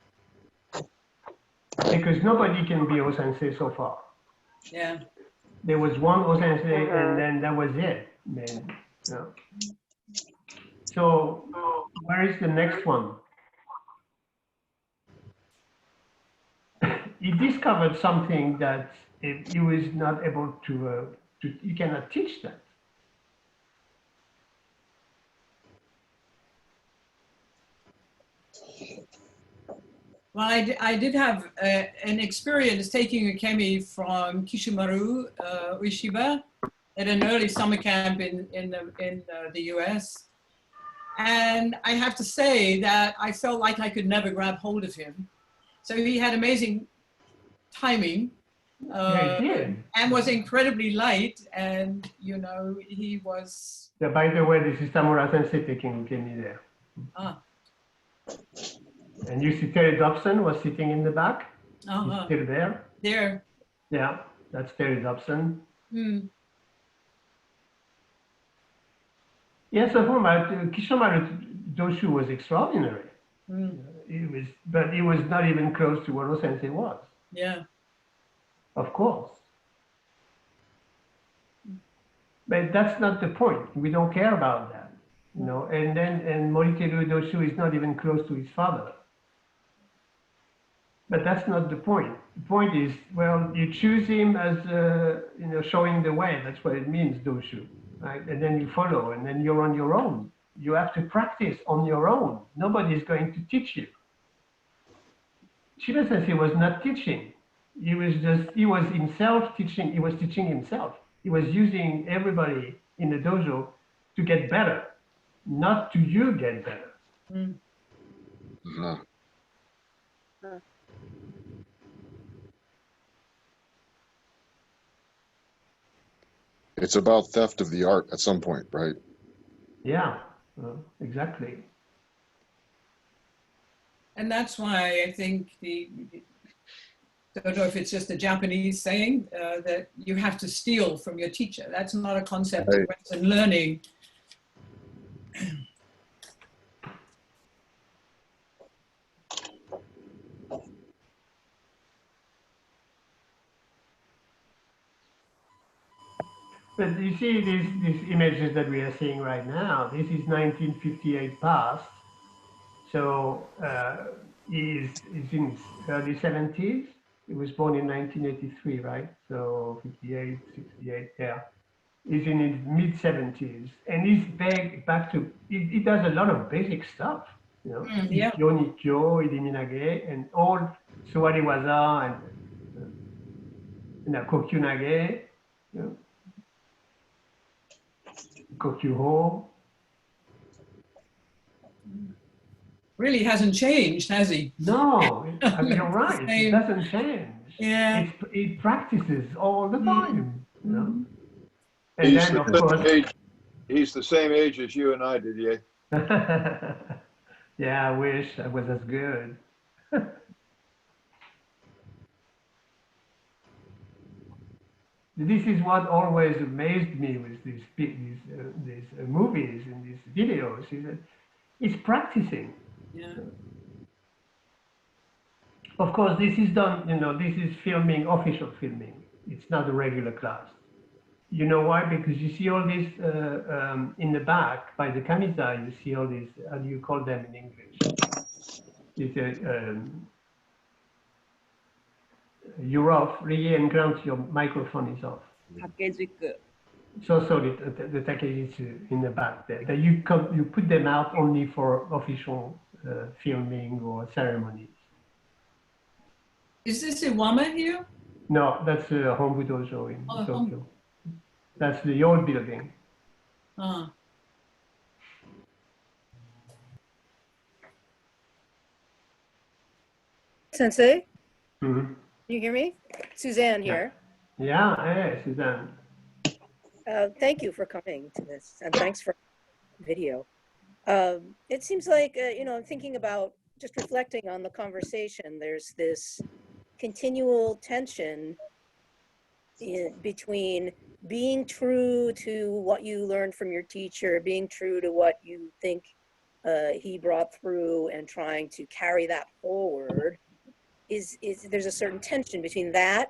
Because nobody can be O-sensei so far. Yeah. There was one O-sensei and then that was it. Then, you know. So where is the next one? He discovered something that he was not able to you cannot teach that. Well, I did have an experience taking a kemi from Kishimaru Ueshiba at an early summer camp in the US. And I have to say that I felt like I could never grab hold of him. So he had amazing timing and was incredibly light. And, you know, he was... Yeah, by the way, this is Tamura Sensei taking kemi there. Ah. And you see Terry Dobson was sitting in the back. Uh-huh. He's still there. There. Yeah, that's Terry Dobson. Hmm. Yes, of course, Kishimaru Doshu was extraordinary. Mm. But he was not even close to what O-sensei was. Yeah. Of course. But that's not the point. We don't care about that, you know. And Moriteru Doshu is not even close to his father. But that's not the point. The point is, well, you choose him as, you know, showing the way. That's what it means, Doshu, right? And then you follow, and then you're on your own. You have to practice on your own. Nobody is going to teach you. Shiba Sensei was not teaching. He was himself teaching. He was teaching himself. He was using everybody in the dojo to get better, not to you get better. Mm. Uh-huh. It's about theft of the art at some point, right? Yeah, exactly. And that's why I think don't know if it's just a Japanese saying that you have to steal from your teacher. That's not a concept of Western learning. But you see these images that we are seeing right now, this is 1958 past. So he's in his early 70s. He was born in 1983, right? So 58, 68, yeah. He's in his mid 70s, and he's back to, he does a lot of basic stuff, you know, Yeah. Ikkyo, Nikkyo, Iriminage, and all Suwariwaza and Kokyunage, you know, Kokyuho. Really hasn't changed, has he? No, I mean, you're right. It doesn't change. Yeah. It practices all the time. You know? And He's then, of the course, same age. He's the same age as you and I, Didier. yeah, I wish I was as good. This is what always amazed me with these movies and these videos, is that it's practicing. Yeah. Of course, this is done, you know, this is filming, official filming. It's not a regular class. You know why? Because you see all this in the back by the kamisa, you see all these, how do you call them in English? You're off, Rie and Grant, your microphone is off. So the takejitsu in the back there, that you put them out only for official filming or ceremonies. Is this Iwama here? No, that's a Hombu Dojo in Tokyo. That's the old building. Sensei? Mm-hmm. Can you hear me? Suzanne here. Yeah, hey, Suzanne. Thank you for coming to this, and thanks for the video. It seems like, you know, thinking about, just reflecting on the conversation, there's this continual tension between being true to what you learned from your teacher, being true to what you think he brought through, and trying to carry that forward. There's a certain tension between that,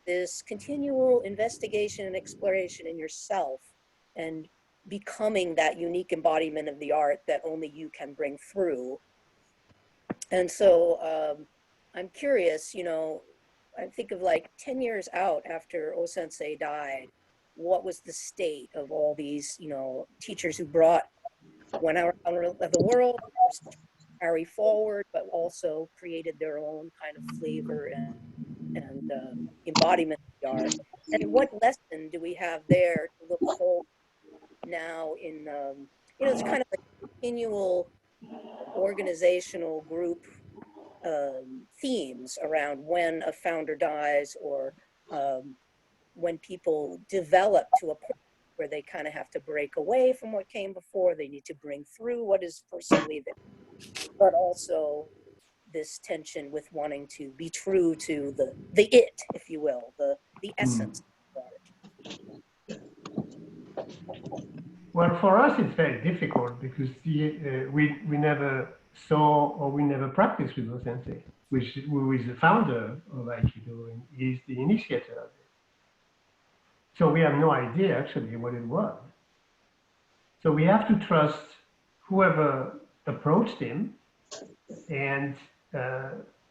this continual investigation and exploration in yourself, and becoming that unique embodiment of the art that only you can bring through. And so I'm curious, you know, I think of like 10 years out after O-sensei died, what was the state of all these, you know, teachers who went out of the world, carry forward, but also created their own kind of flavor and embodiment of the art. And what lesson do we have there to look forward now in, you know, it's kind of like a continual organizational group themes around when a founder dies, or when people develop to a point where they kind of have to break away from what came before, they need to bring through what is personally there, but also this tension with wanting to be true to the it, if you will, the essence of art. Well, for us, it's very difficult because we never saw or we never practiced with O-sensei, who is the founder of Aikido and is the initiator of it. So we have no idea actually what it was. So we have to trust whoever approached him and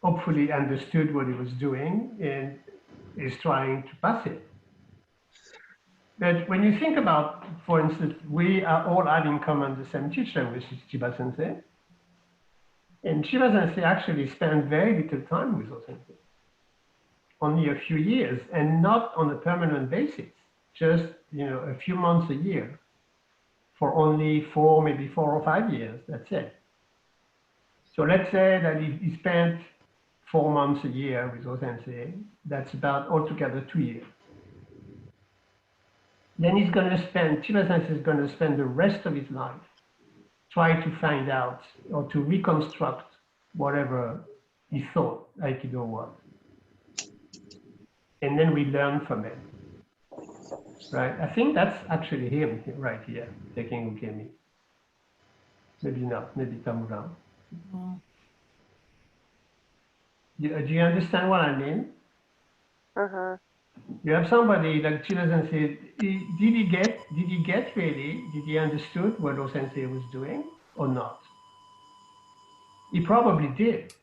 hopefully understood what he was doing and is trying to pass it. But when you think about, for instance, we are all have in common the same teacher, which is Chiba Sensei. And Chiba Sensei actually spent very little time with O-sensei, only a few years, and not on a permanent basis, just, you know, a few months a year for only maybe 4 or 5 years, that's it. So let's say that he spent 4 months a year with O-sensei, that's about altogether 2 years. Then he's going to spend, Chiba Sensei is going to spend the rest of his life trying to find out or to reconstruct whatever he thought Aikido was. And then we learn from it. Right? I think that's actually him right here, taking ukemi. Maybe not, maybe Tamura. Do you understand what I mean? You have somebody like Chida Sensei, did he get really, did he understood what O-sensei was doing or not? He probably did,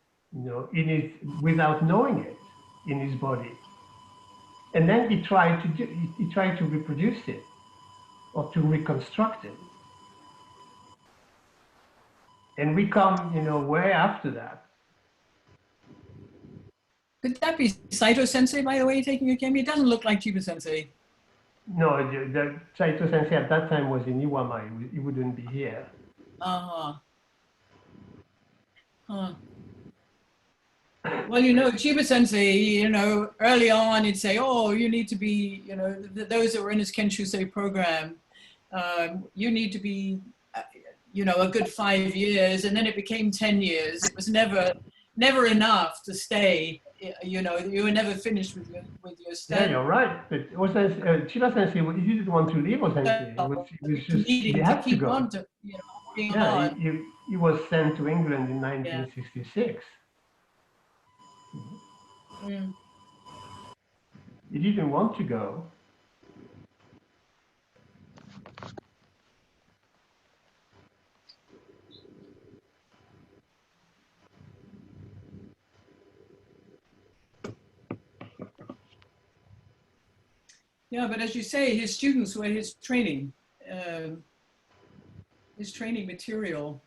without knowing it in his body. And then he tried to reproduce it or to reconstruct it. And we come, way after that. Could that be Saito Sensei, by the way, taking ukemi? It doesn't look like Chiba Sensei. No, the Saito Sensei at that time was in Iwama. He wouldn't be here. Well, Chiba Sensei, early on he'd say, oh, you need to be, those that were in his Kenshusei program, you need to be, a good 5 years, and then it became 10 years. It was never enough to stay. You were never finished with your study. Yeah, you're right. But Chiba Sensei, he didn't want to leave O-sensei. He was just, he had to go. On to, on. He was sent to England in 1966. He didn't want to go. Yeah, but as you say, his students were his training material.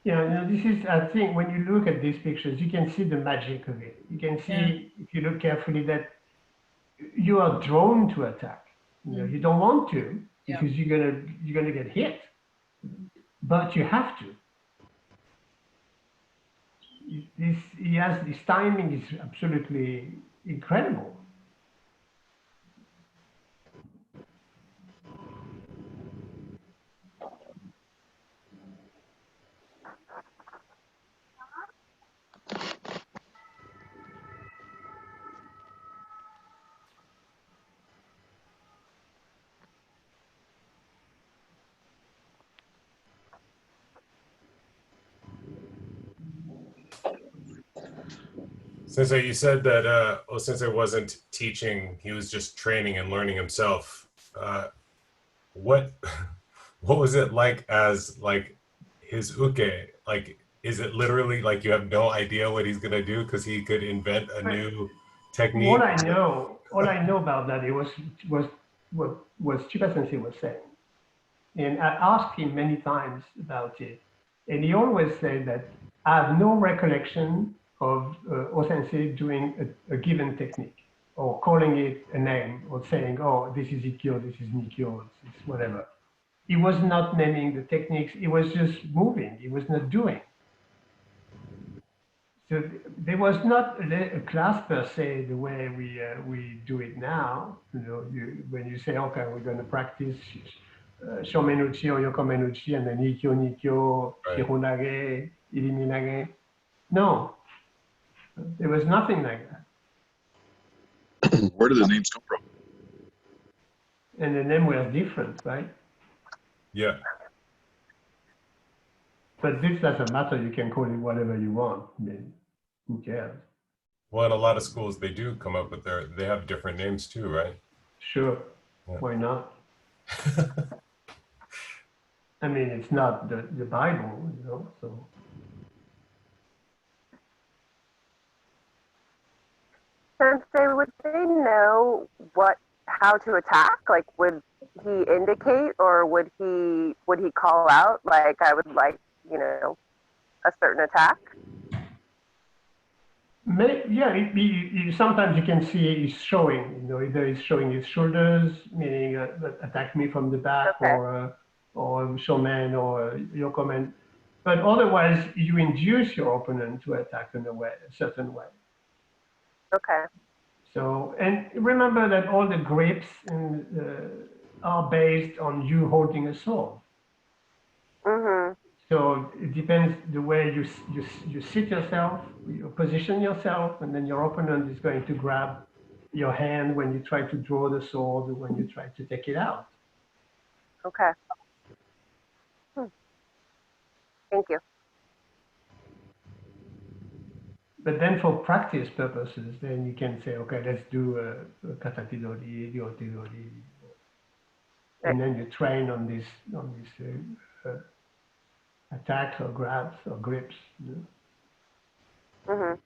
Yeah, this is, I think, when you look at these pictures, you can see the magic of it. You can see, if you look carefully, that you are drawn to attack. You don't want to, because you're gonna get hit, but you have to. His timing is absolutely incredible. Sensei, you said that O-sensei wasn't teaching; he was just training and learning himself. What was it like as his uke? Is it literally like you have no idea what he's gonna do because he could invent a new technique? All I know about that, it was what Chiba Sensei was saying, and I asked him many times about it, and he always said that I have no recollection of O-sensei doing a given technique or calling it a name or saying, oh, this is Ikkyo, this is Nikkyo, it's whatever. He was not naming the techniques, he was just moving, he was not doing. So there was not a class per se the way we do it now. When you say, okay, we're going to practice Shomenuchi or Yokomenuchi and then Nikkyo, Shihunage, Iriminage. No. There was nothing like that. Where did the names come from? And the name was different, right? Yeah. But this doesn't matter. You can call it whatever you want. I mean, who cares? Well, in a lot of schools, they do come up with they have different names too, right? Sure. Yeah. Why not? I mean, it's not the Bible, so. Sensei, would they know how to attack? Like, would he indicate, or would he call out, like, I would like, you know, a certain attack? Yeah, sometimes you can see he's showing, you know, either he's showing his shoulders, meaning attack me from the back, or showman or yokomen. But otherwise, you induce your opponent to attack in a certain way. Okay. So, and remember that all the grips are based on you holding a sword. Mm-hmm. So it depends the way you sit yourself, you position yourself, and then your opponent is going to grab your hand when you try to draw the sword or when you try to take it out. Okay. Thank you. But then for practice purposes, then you can say, okay, let's do a katatidori, ryotidori. And then you train on these attacks or grabs or grips. You know? Mm-hmm.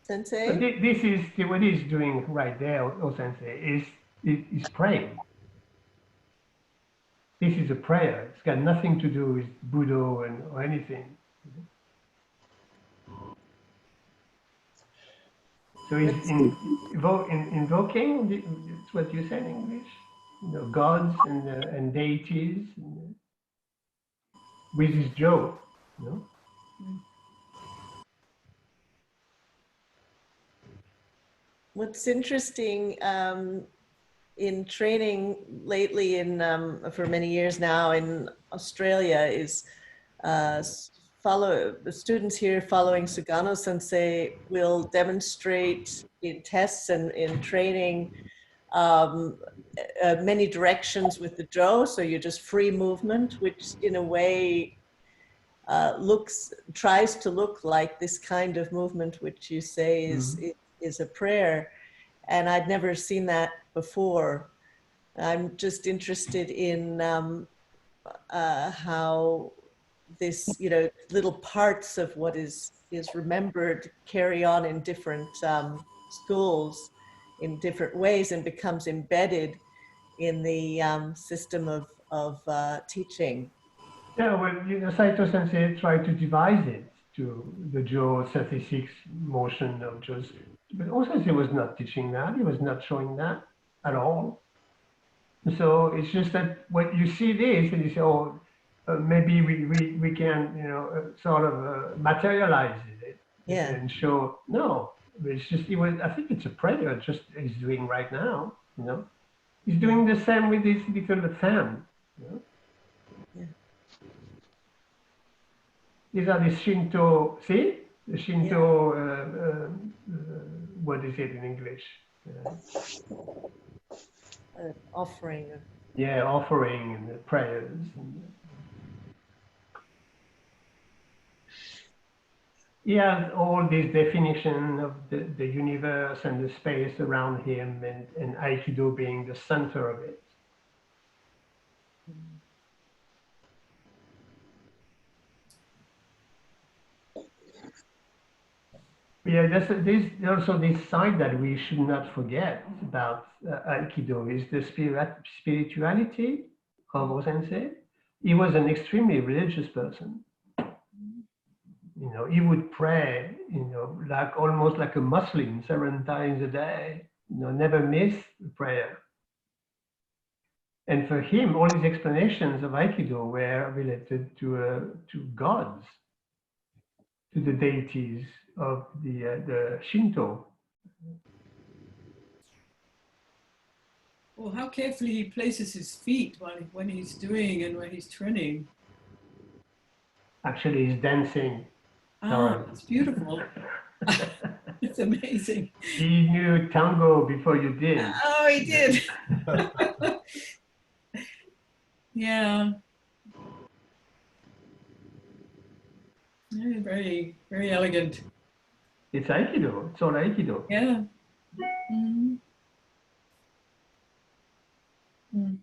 Sensei? So this is what he's doing right there, Sensei, is praying. This is a prayer. It's got nothing to do with Budo or anything. So he's invoking, it's what you said in English, you know, gods and deities with his jaw, you know. What's interesting in training lately for many years now in Australia is the students here following Sugano Sensei will demonstrate in tests and in training many directions with the jo, so you're just free movement, which in a way tries to look like this kind of movement, which you say is a prayer. And I'd never seen that before. I'm just interested in how this, you know, little parts of what is remembered carry on in different schools in different ways and becomes embedded in the system of teaching. Yeah, well, you know, Saito Sensei tried to devise it to the Jo 36 motion of Jo's, but also he was not teaching that, he was not showing that at all. So it's just that when you see this and you say, oh, maybe we can, you know, sort of materialize it and show, no, it's just, I think it's a prayer, just he's doing right now, you know. He's doing the same with this little fan, you know. These are the Shinto, see? The Shinto, what is it in English? Offering. Yeah, offering and prayers. He has all this definition of the universe and the space around him, and Aikido being the center of it. Yeah, there's also this side that we should not forget about Aikido is the spirituality of Osensei. He was an extremely religious person. You know, he would pray, you know, like almost like a Muslim 7 times a day, you know, never miss a prayer. And for him, all his explanations of Aikido were related to gods, to the deities of the Shinto. Well, how carefully he places his feet when he's doing and when he's training. Actually, he's dancing. Ah, it's beautiful. It's amazing. He knew tango before you did. Oh, he did. Yeah. Yeah, very, very elegant. It's Aikido. It's all Aikido. Yeah. Mm-hmm. Mm.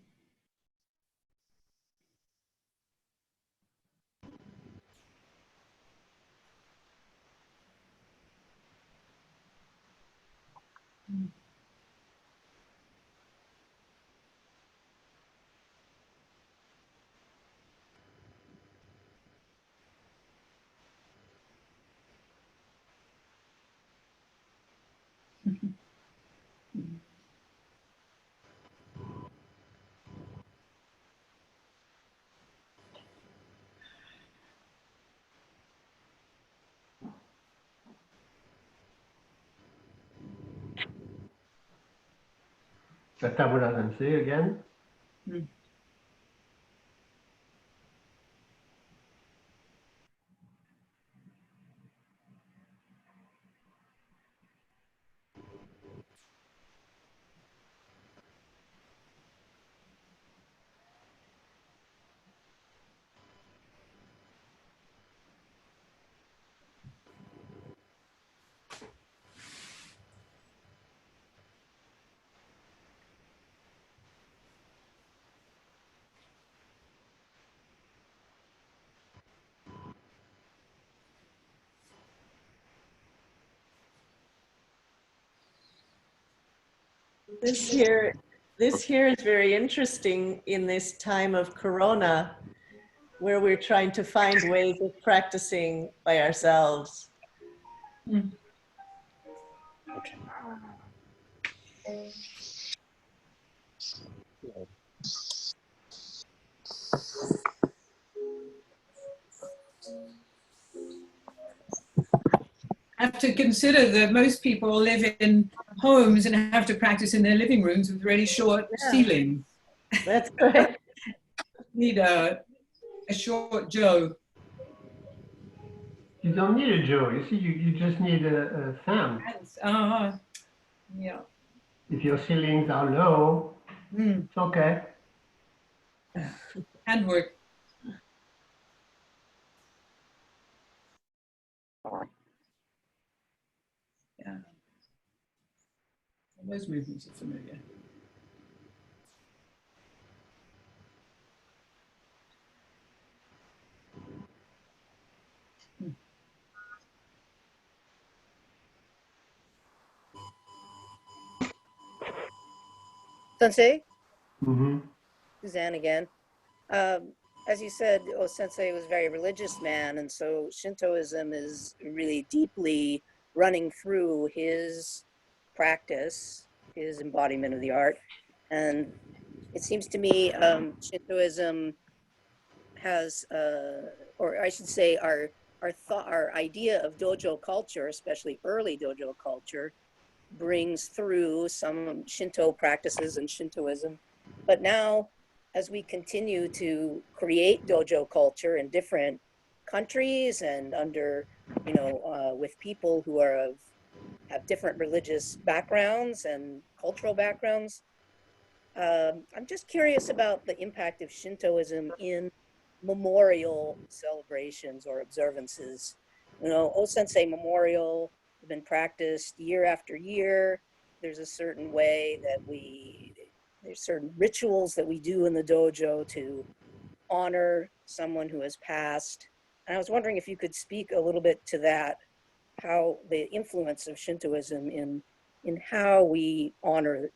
The Tabula Sensei again. This here is very interesting in this time of Corona, where we're trying to find ways of practicing by ourselves. Have to consider that most people live in homes and have to practice in their living rooms with really short ceilings. That's correct. Need a short Joe. You don't need a Joe. You see, you just need a fan. Yeah. If your ceilings are low, it's okay. Handwork. Yeah. Those movements are familiar. Sensei? Mm-hmm. Suzanne again. As you said, Sensei was a very religious man, and so Shintoism is really deeply running through his practice, his embodiment of the art. And it seems to me Shintoism has, or I should say, our idea of dojo culture, especially early dojo culture, brings through some Shinto practices and Shintoism. But now, as we continue to create dojo culture in different countries and under, with people who have different religious backgrounds and cultural backgrounds, I'm just curious about the impact of Shintoism in memorial celebrations or observances. O-Sensei Memorial has been practiced year after year. There's a certain way that there's certain rituals that we do in the dojo to honor someone who has passed. And I was wondering if you could speak a little bit to that, how the influence of Shintoism in how we honor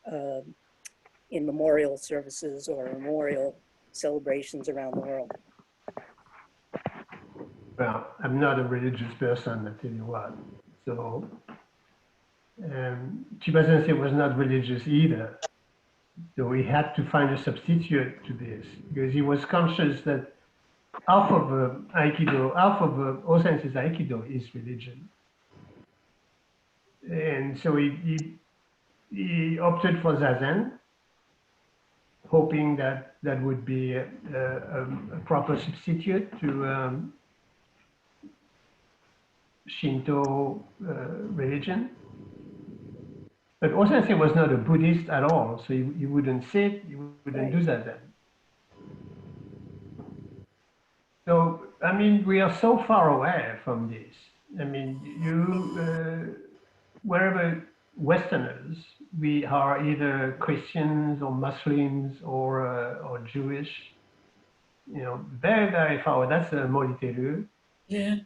in memorial services or memorial celebrations around the world. Well, I'm not a religious person, I tell you what. So, Chiba Sensei was not religious either. So we had to find a substitute to this because he was conscious that half of Aikido, half of O-Sensei's Aikido is religion. And so he opted for Zazen, hoping that that would be a proper substitute to Shinto religion. But O-Sensei was not a Buddhist at all, so he wouldn't sit, he wouldn't do Zazen. So, I mean, we are so far away from this. I mean, wherever Westerners, we are either Christians or Muslims or Jewish, very, very far away. That's Moliteru. Yeah.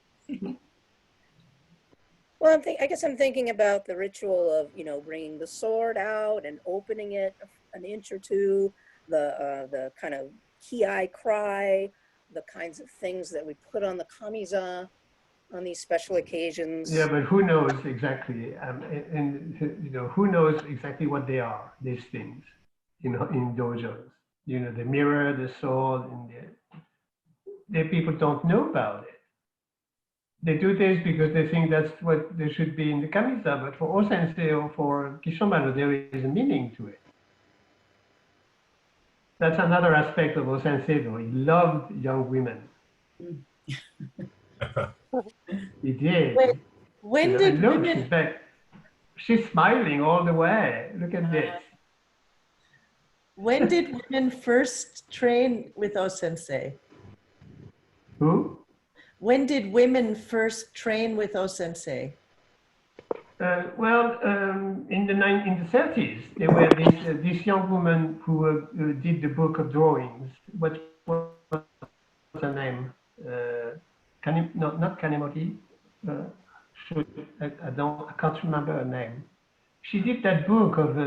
Well, I guess I'm thinking about the ritual of, bringing the sword out and opening it an inch or two, the kind of ki cry, the kinds of things that we put on the kamiza. on these special occasions. Yeah, but who knows exactly? And you know, who knows exactly what they are? These things, you know, in dojos. You know, the mirror, the sword, and the people don't know about it. They do this because they think that's what they should be in the kamisa. But for O-sensei or for Kishomano, there is a meaning to it. That's another aspect of O-sensei, though. He loved young women. He did. When You know, did and look, women? she's back. She's smiling all the way. Look at this. When did women first train with O-sensei? Who? When did women first train with O-sensei? Well, in the 30s, there were this young woman who did the book of drawings. What was her name? Not Kanemoti. I can't remember her name. She did that book of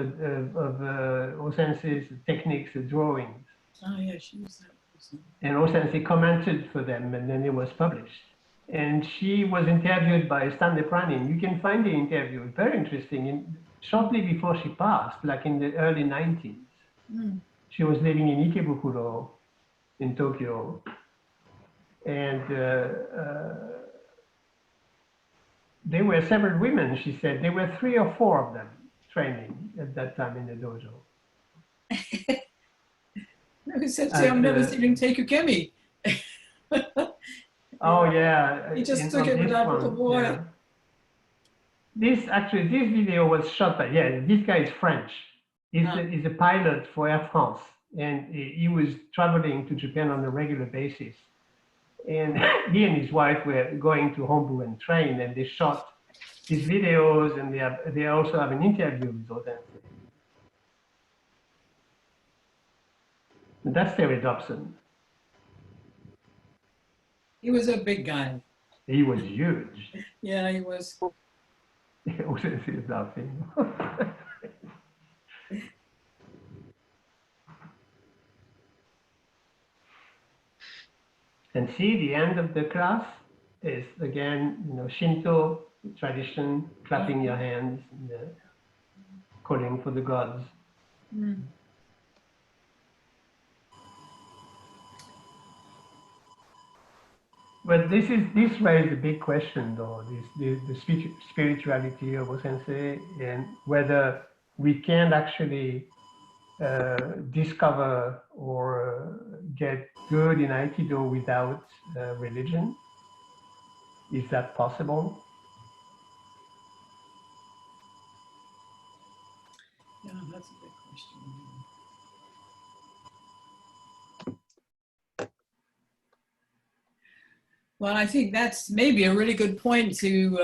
O-sensei's techniques, drawings. Oh yeah, she was that person. And O-sensei commented for them, and then it was published. And she was interviewed by Stanley Pranin. You can find the interview, very interesting. Shortly before she passed, like in the early 90s, she was living in Ikebukuro in Tokyo. And there were several women, she said. There were 3 or 4 of them training at that time in the dojo. No, Sensei, I've never seen him take ukemi. Oh yeah, He just took it with that little boy. Yeah. This video was shot by, this guy is French. He's a pilot for Air France, and he was traveling to Japan on a regular basis. And he and his wife were going to Hombu and train, and they shot these videos, and they also have an interview with O-sensei. That's Terry Dobson. He was a big guy. He was huge. Yeah, he was. O-sensei is laughing. And see, the end of the class is again, you know, Shinto tradition, clapping your hands, and, calling for the gods. But this raised a big question, though, the spirituality of O-sensei, and whether we can actually discover or get good in Aikido without religion. Is that possible? Yeah, that's a big question. Well, I think that's maybe a really good point to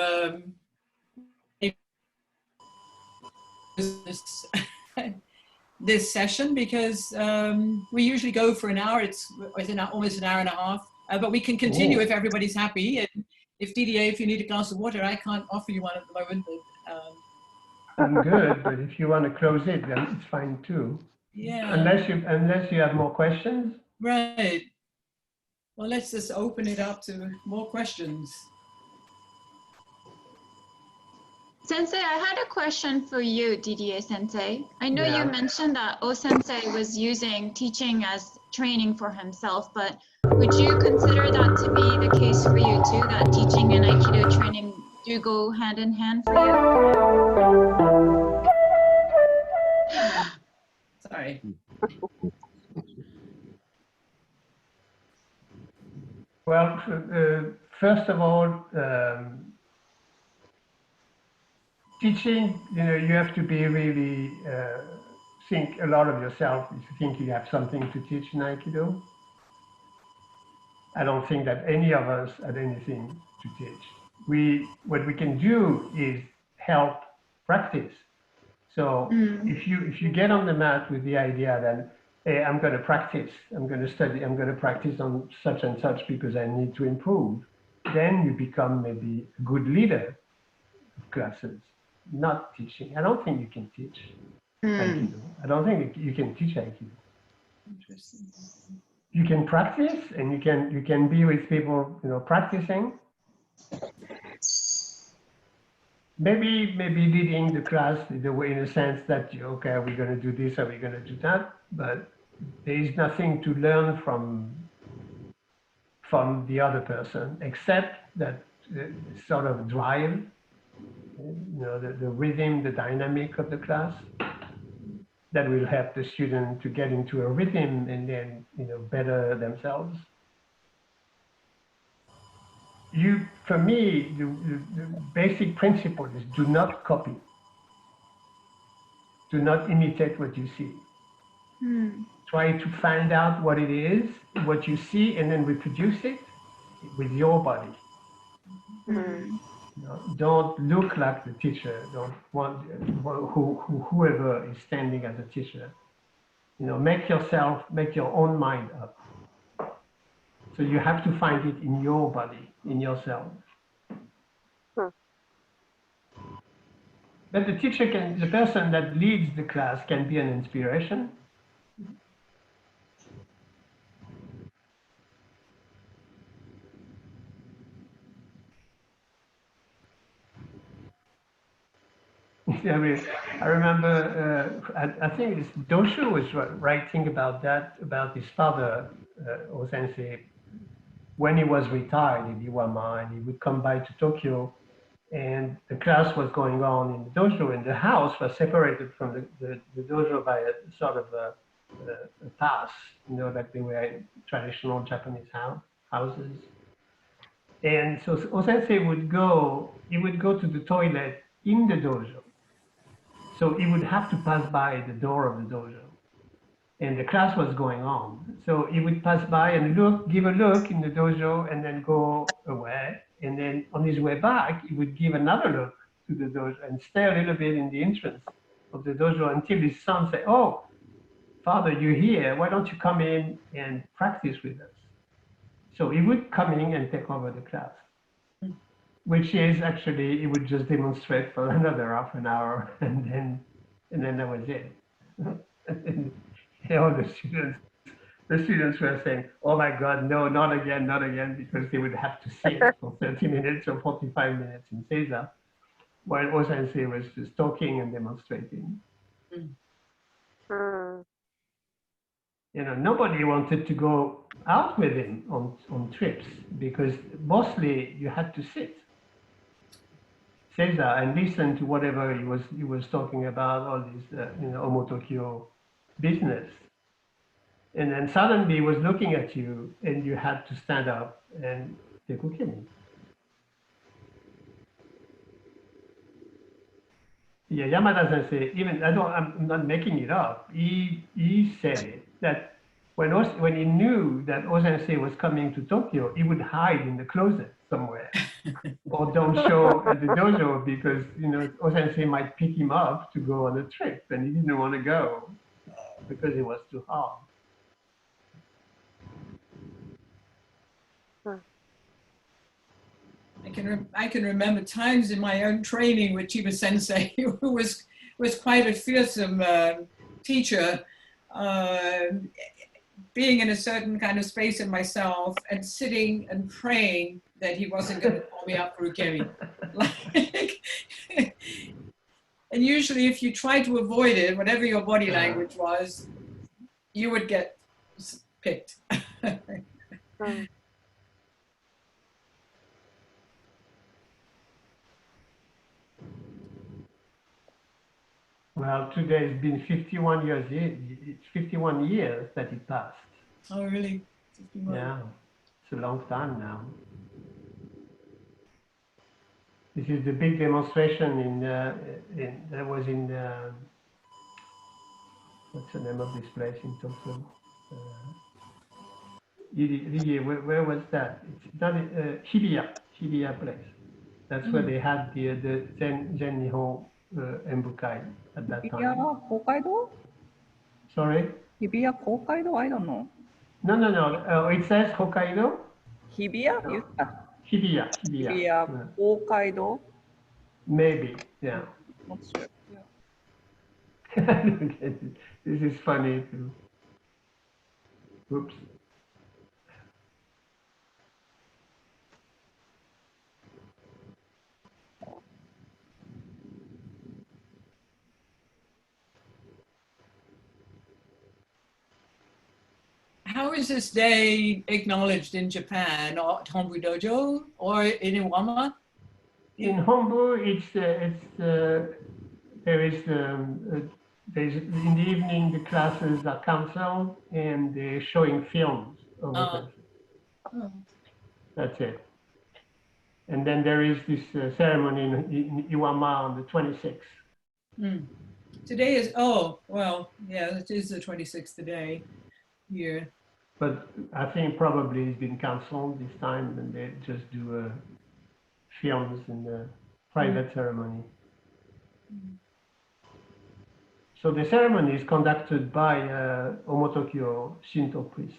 this session, because we usually go for an hour. It's almost an hour and a half, but we can continue if everybody's happy. And if Didier, if you need a glass of water, I can't offer you one at the moment. But, I'm good, but if you want to close it, then it's fine too. Yeah. Unless you have more questions. Right. Well, let's just open it up to more questions. Sensei, I had a question for you, Didier Sensei. I know you mentioned that O-sensei was using teaching as training for himself, but would you consider that to be the case for you too, that teaching and Aikido training do go hand in hand for you? Sorry. Well, first of all, teaching, you know, you have to be really think a lot of yourself if you think you have something to teach in Aikido. I don't think that any of us had anything to teach. What we can do is help practice. So if you get on the mat with the idea that, hey, I'm going to practice, I'm going to study, I'm going to practice on such and such because I need to improve, then you become maybe a good leader of classes, not teaching. I don't think you can teach Aikido. I don't think you can teach Aikido. Interesting. You can practice, and you can be with people, you know, practicing, Maybe leading the class in a sense that, okay, are we going to do this, are we going to do that? But there is nothing to learn from the other person, except that sort of drive, the rhythm, the dynamic of the class, that will help the student to get into a rhythm and then, better themselves. For me, the basic principle is do not copy. Do not imitate what you see. Try to find out what it is, what you see, and then reproduce it with your body. Don't look like the teacher. Don't want whoever is standing as a teacher. Make your own mind up. So you have to find it in your body, in yourself. But the person that leads the class can be an inspiration. I remember, I think it's Doshu was writing about that, about his father, O-sensei, when he was retired in Iwama, and he would come by to Tokyo, and the class was going on in the dojo, and the house was separated from the dojo by a sort of a pass, like they were in traditional Japanese houses. And so O-sensei would go to the toilet in the dojo. So he would have to pass by the door of the dojo. And the class was going on. So he would pass by and give a look in the dojo and then go away. And then on his way back, he would give another look to the dojo and stay a little bit in the entrance of the dojo until his son said, "Oh, Father, you're here. Why don't you come in and practice with us?" So he would come in and take over the class, which is actually, he would just demonstrate for another half an hour, and then that was it. And all the students were saying, "Oh my God, no, not again, not again," because they would have to sit for 30 minutes or 45 minutes in Seiza, while O-sensei was just talking and demonstrating. Nobody wanted to go out with him on trips, because mostly you had to sit Seiza and listen to whatever he was talking about, all this Omotokyo business. And then suddenly he was looking at you, and you had to stand up and take ukemi. Yeah, Yamada Sensei, I'm not making it up. He said that when he knew that O-sensei was coming to Tokyo, he would hide in the closet somewhere, or don't show at the dojo, because O-sensei might pick him up to go on a trip, and he didn't want to go because it was too hard. I can remember times in my own training with Chiba Sensei, who was quite a fearsome teacher, being in a certain kind of space in myself and sitting and praying that he wasn't going to call me up for ukemi. And usually if you try to avoid it, whatever your body language was, you would get picked. Well, today it's been 51 years. It's 51 years that it passed. Oh, really? 51. Yeah, it's a long time now. This is the big demonstration that was in what's the name of this place in Tokyo? Didier, where was that? It's not Hibiya place. That's where they had the Zen Nihon Embukai at that time. Hibiya, Hokkaido? Sorry? Hibiya, Hokkaido? I don't know. No. It says Hokkaido. Hibiya? Hibiya. Hibiya, Hokkaido? Maybe, yeah. Not sure. Yeah. This is funny too. Oops. how is this day acknowledged in Japan, or at Hombu Dojo, or in Iwama? In Hombu, there's in the evening the classes are canceled and they're showing films of Osensei. That's it. And then there is this ceremony in Iwama on the 26th. Today is, oh, well, yeah, it is the 26th today here. But I think probably it's been canceled this time and they just do films in the private ceremony. So the ceremony is conducted by Omotokyo Shinto priest.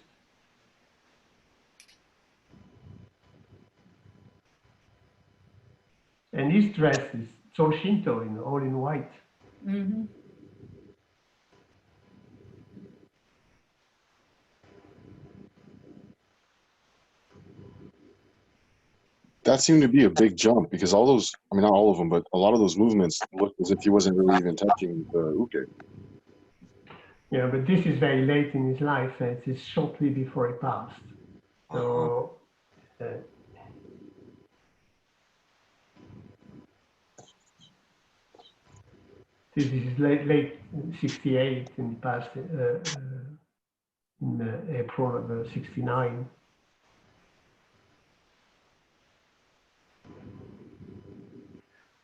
And his dress is so Shinto, all in white. That seemed to be a big jump because all those, I mean, not all of them, but a lot of those movements looked as if he wasn't really even touching the uke. Yeah, but this is very late in his life. It is shortly before he passed. So this is late 68 and he passed in April of 69.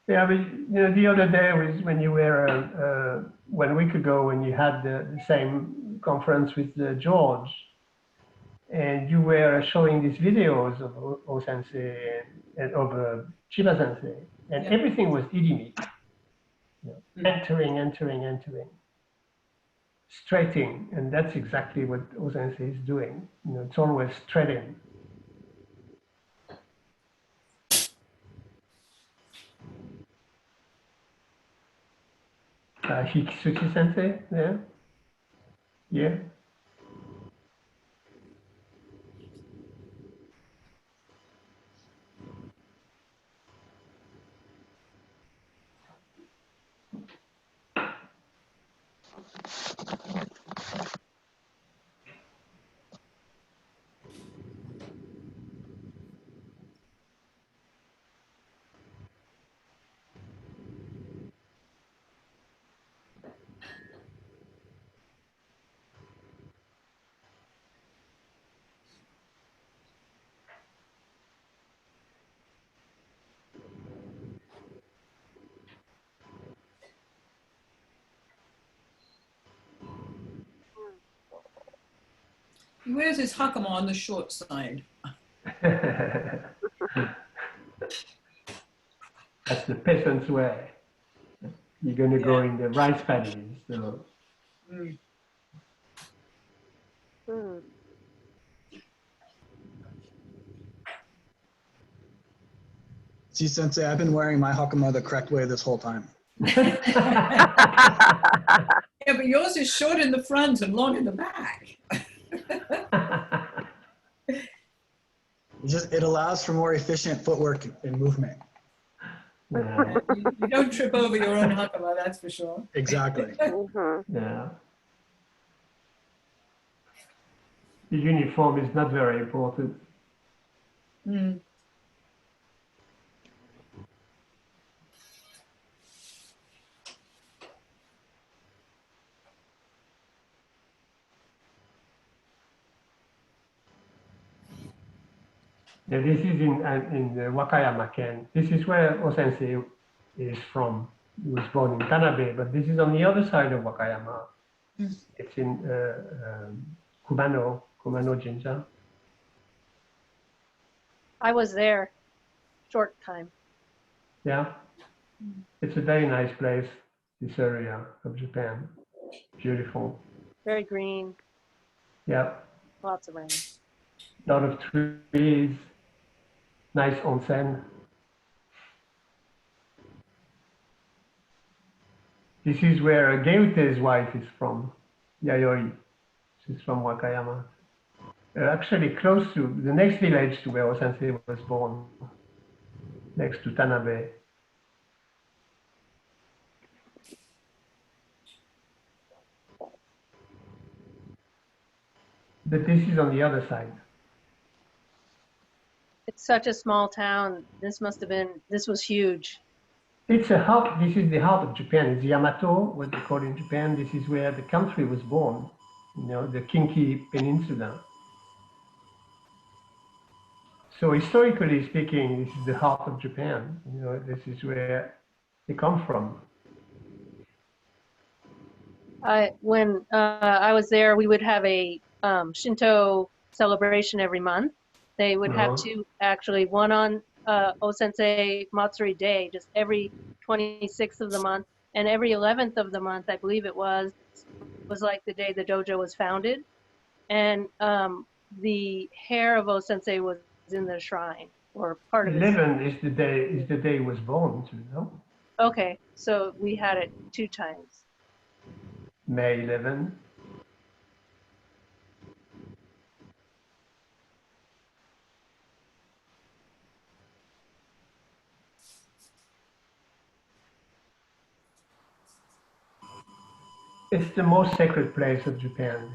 Yeah, but the other day was when you were 1 week ago when you had the same conference with George, and you were showing these videos of O-sensei and of Chiba sensei, and everything was irimi, entering, straighting, and that's exactly what O-sensei is doing. It's always threading. Hikisuchi sensei, yeah. Yeah. He wears his hakama on the short side. That's the peasant's way. You're going to go in the rice paddies. So. See, Sensei, I've been wearing my hakama the correct way this whole time. Yeah, but yours is short in the front and long in the back. It allows for more efficient footwork and movement. You don't trip over your own hakama, that's for sure. Exactly. Yeah. The uniform is not very important. Yeah, this is in the Wakayama Ken. This is where O-sensei is from. He was born in Tanabe, but this is on the other side of Wakayama. It's in Kumano Jinja. I was there, short time. Yeah, it's a very nice place, this area of Japan. Beautiful. Very green. Yeah. Lots of rain. Lot of trees, nice onsen. This is where Geute's wife is from, Yayoi. She's from Wakayama. Actually close to, the next village to where O-sensei was born, next to Tanabe. But this is on the other side. It's such a small town. This was huge. It's a hub. This is the heart of Japan. It's Yamato, what they call in Japan. This is where the country was born. You know, the Kinki Peninsula. So historically speaking, this is the heart of Japan. You know, this is where they come from. When I was there, we would have a Shinto celebration every month. They would have two, actually, one on O-sensei Matsuri Day, just every 26th of the month, and every 11th of the month, I believe it was like the day the dojo was founded. And the hair of O-sensei was in the shrine, or part of it. 11 is the day he was born, you know? Okay, so we had it 2 times. May 11. It's the most sacred place of Japan,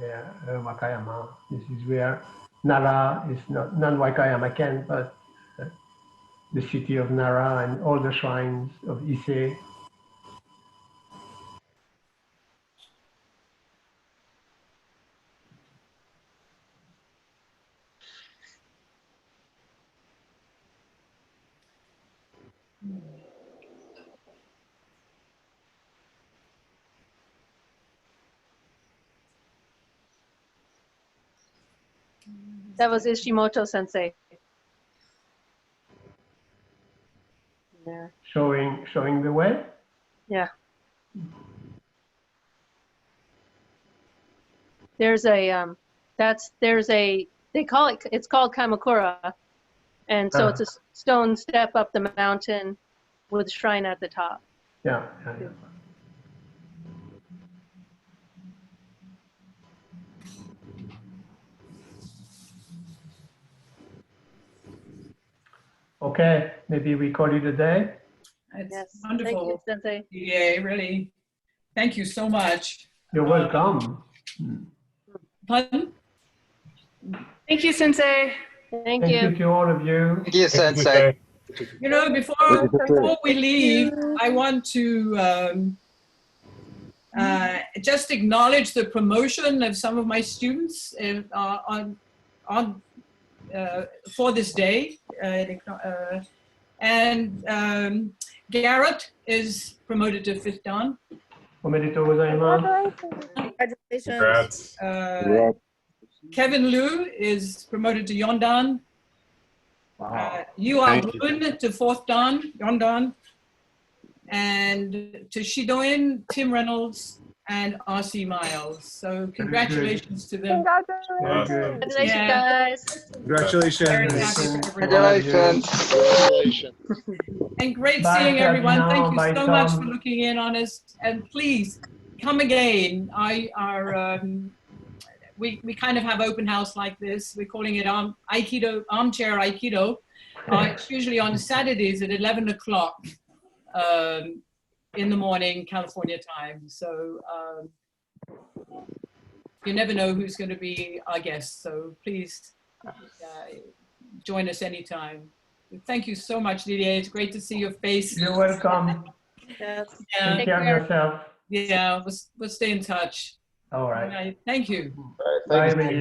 Wakayama. This is where Nara is not Wakayama Ken, but the city of Nara and all the shrines of Ise. That was Ishimoto Sensei. There. Showing the way? Yeah. There's a they call it's called Kamakura, and so it's a stone step up the mountain with a shrine at the top. Yeah. Okay, maybe we call it a day. It's wonderful. Thank you, Sensei. Yeah, really. Thank you so much. You're welcome. Pardon? Thank you, Sensei. Thank you. Thank you to all of you. Thank you, Sensei. You know, before we leave, I want to just acknowledge the promotion of some of my students for this day. Garrett is promoted to 5th Dan. Omedetou gozaimasu. Congratulations. Kevin Liu is promoted to Yondan. Yu Brun to 4th Dan, Yondan. And to Shidoin, Tim Reynolds, and R.C. Miles. So congratulations to them. Congratulations, guys. Congratulations. Very happy for Congratulations. And great Bye, seeing everyone. Ferdinand. Thank you Bye, so much Tom. for looking in on us. And please come again. We kind of have open house like this. We're calling it Aikido, Armchair Aikido. It's usually on Saturdays at 11 o'clock in the morning, California time. So you never know who's going to be our guest. So please join us anytime. Thank you so much, Didier. It's great to see your face. You're welcome. Yeah. Take care of yourself. Yeah, we'll stay in touch. All right. All right. Thank you. Bye,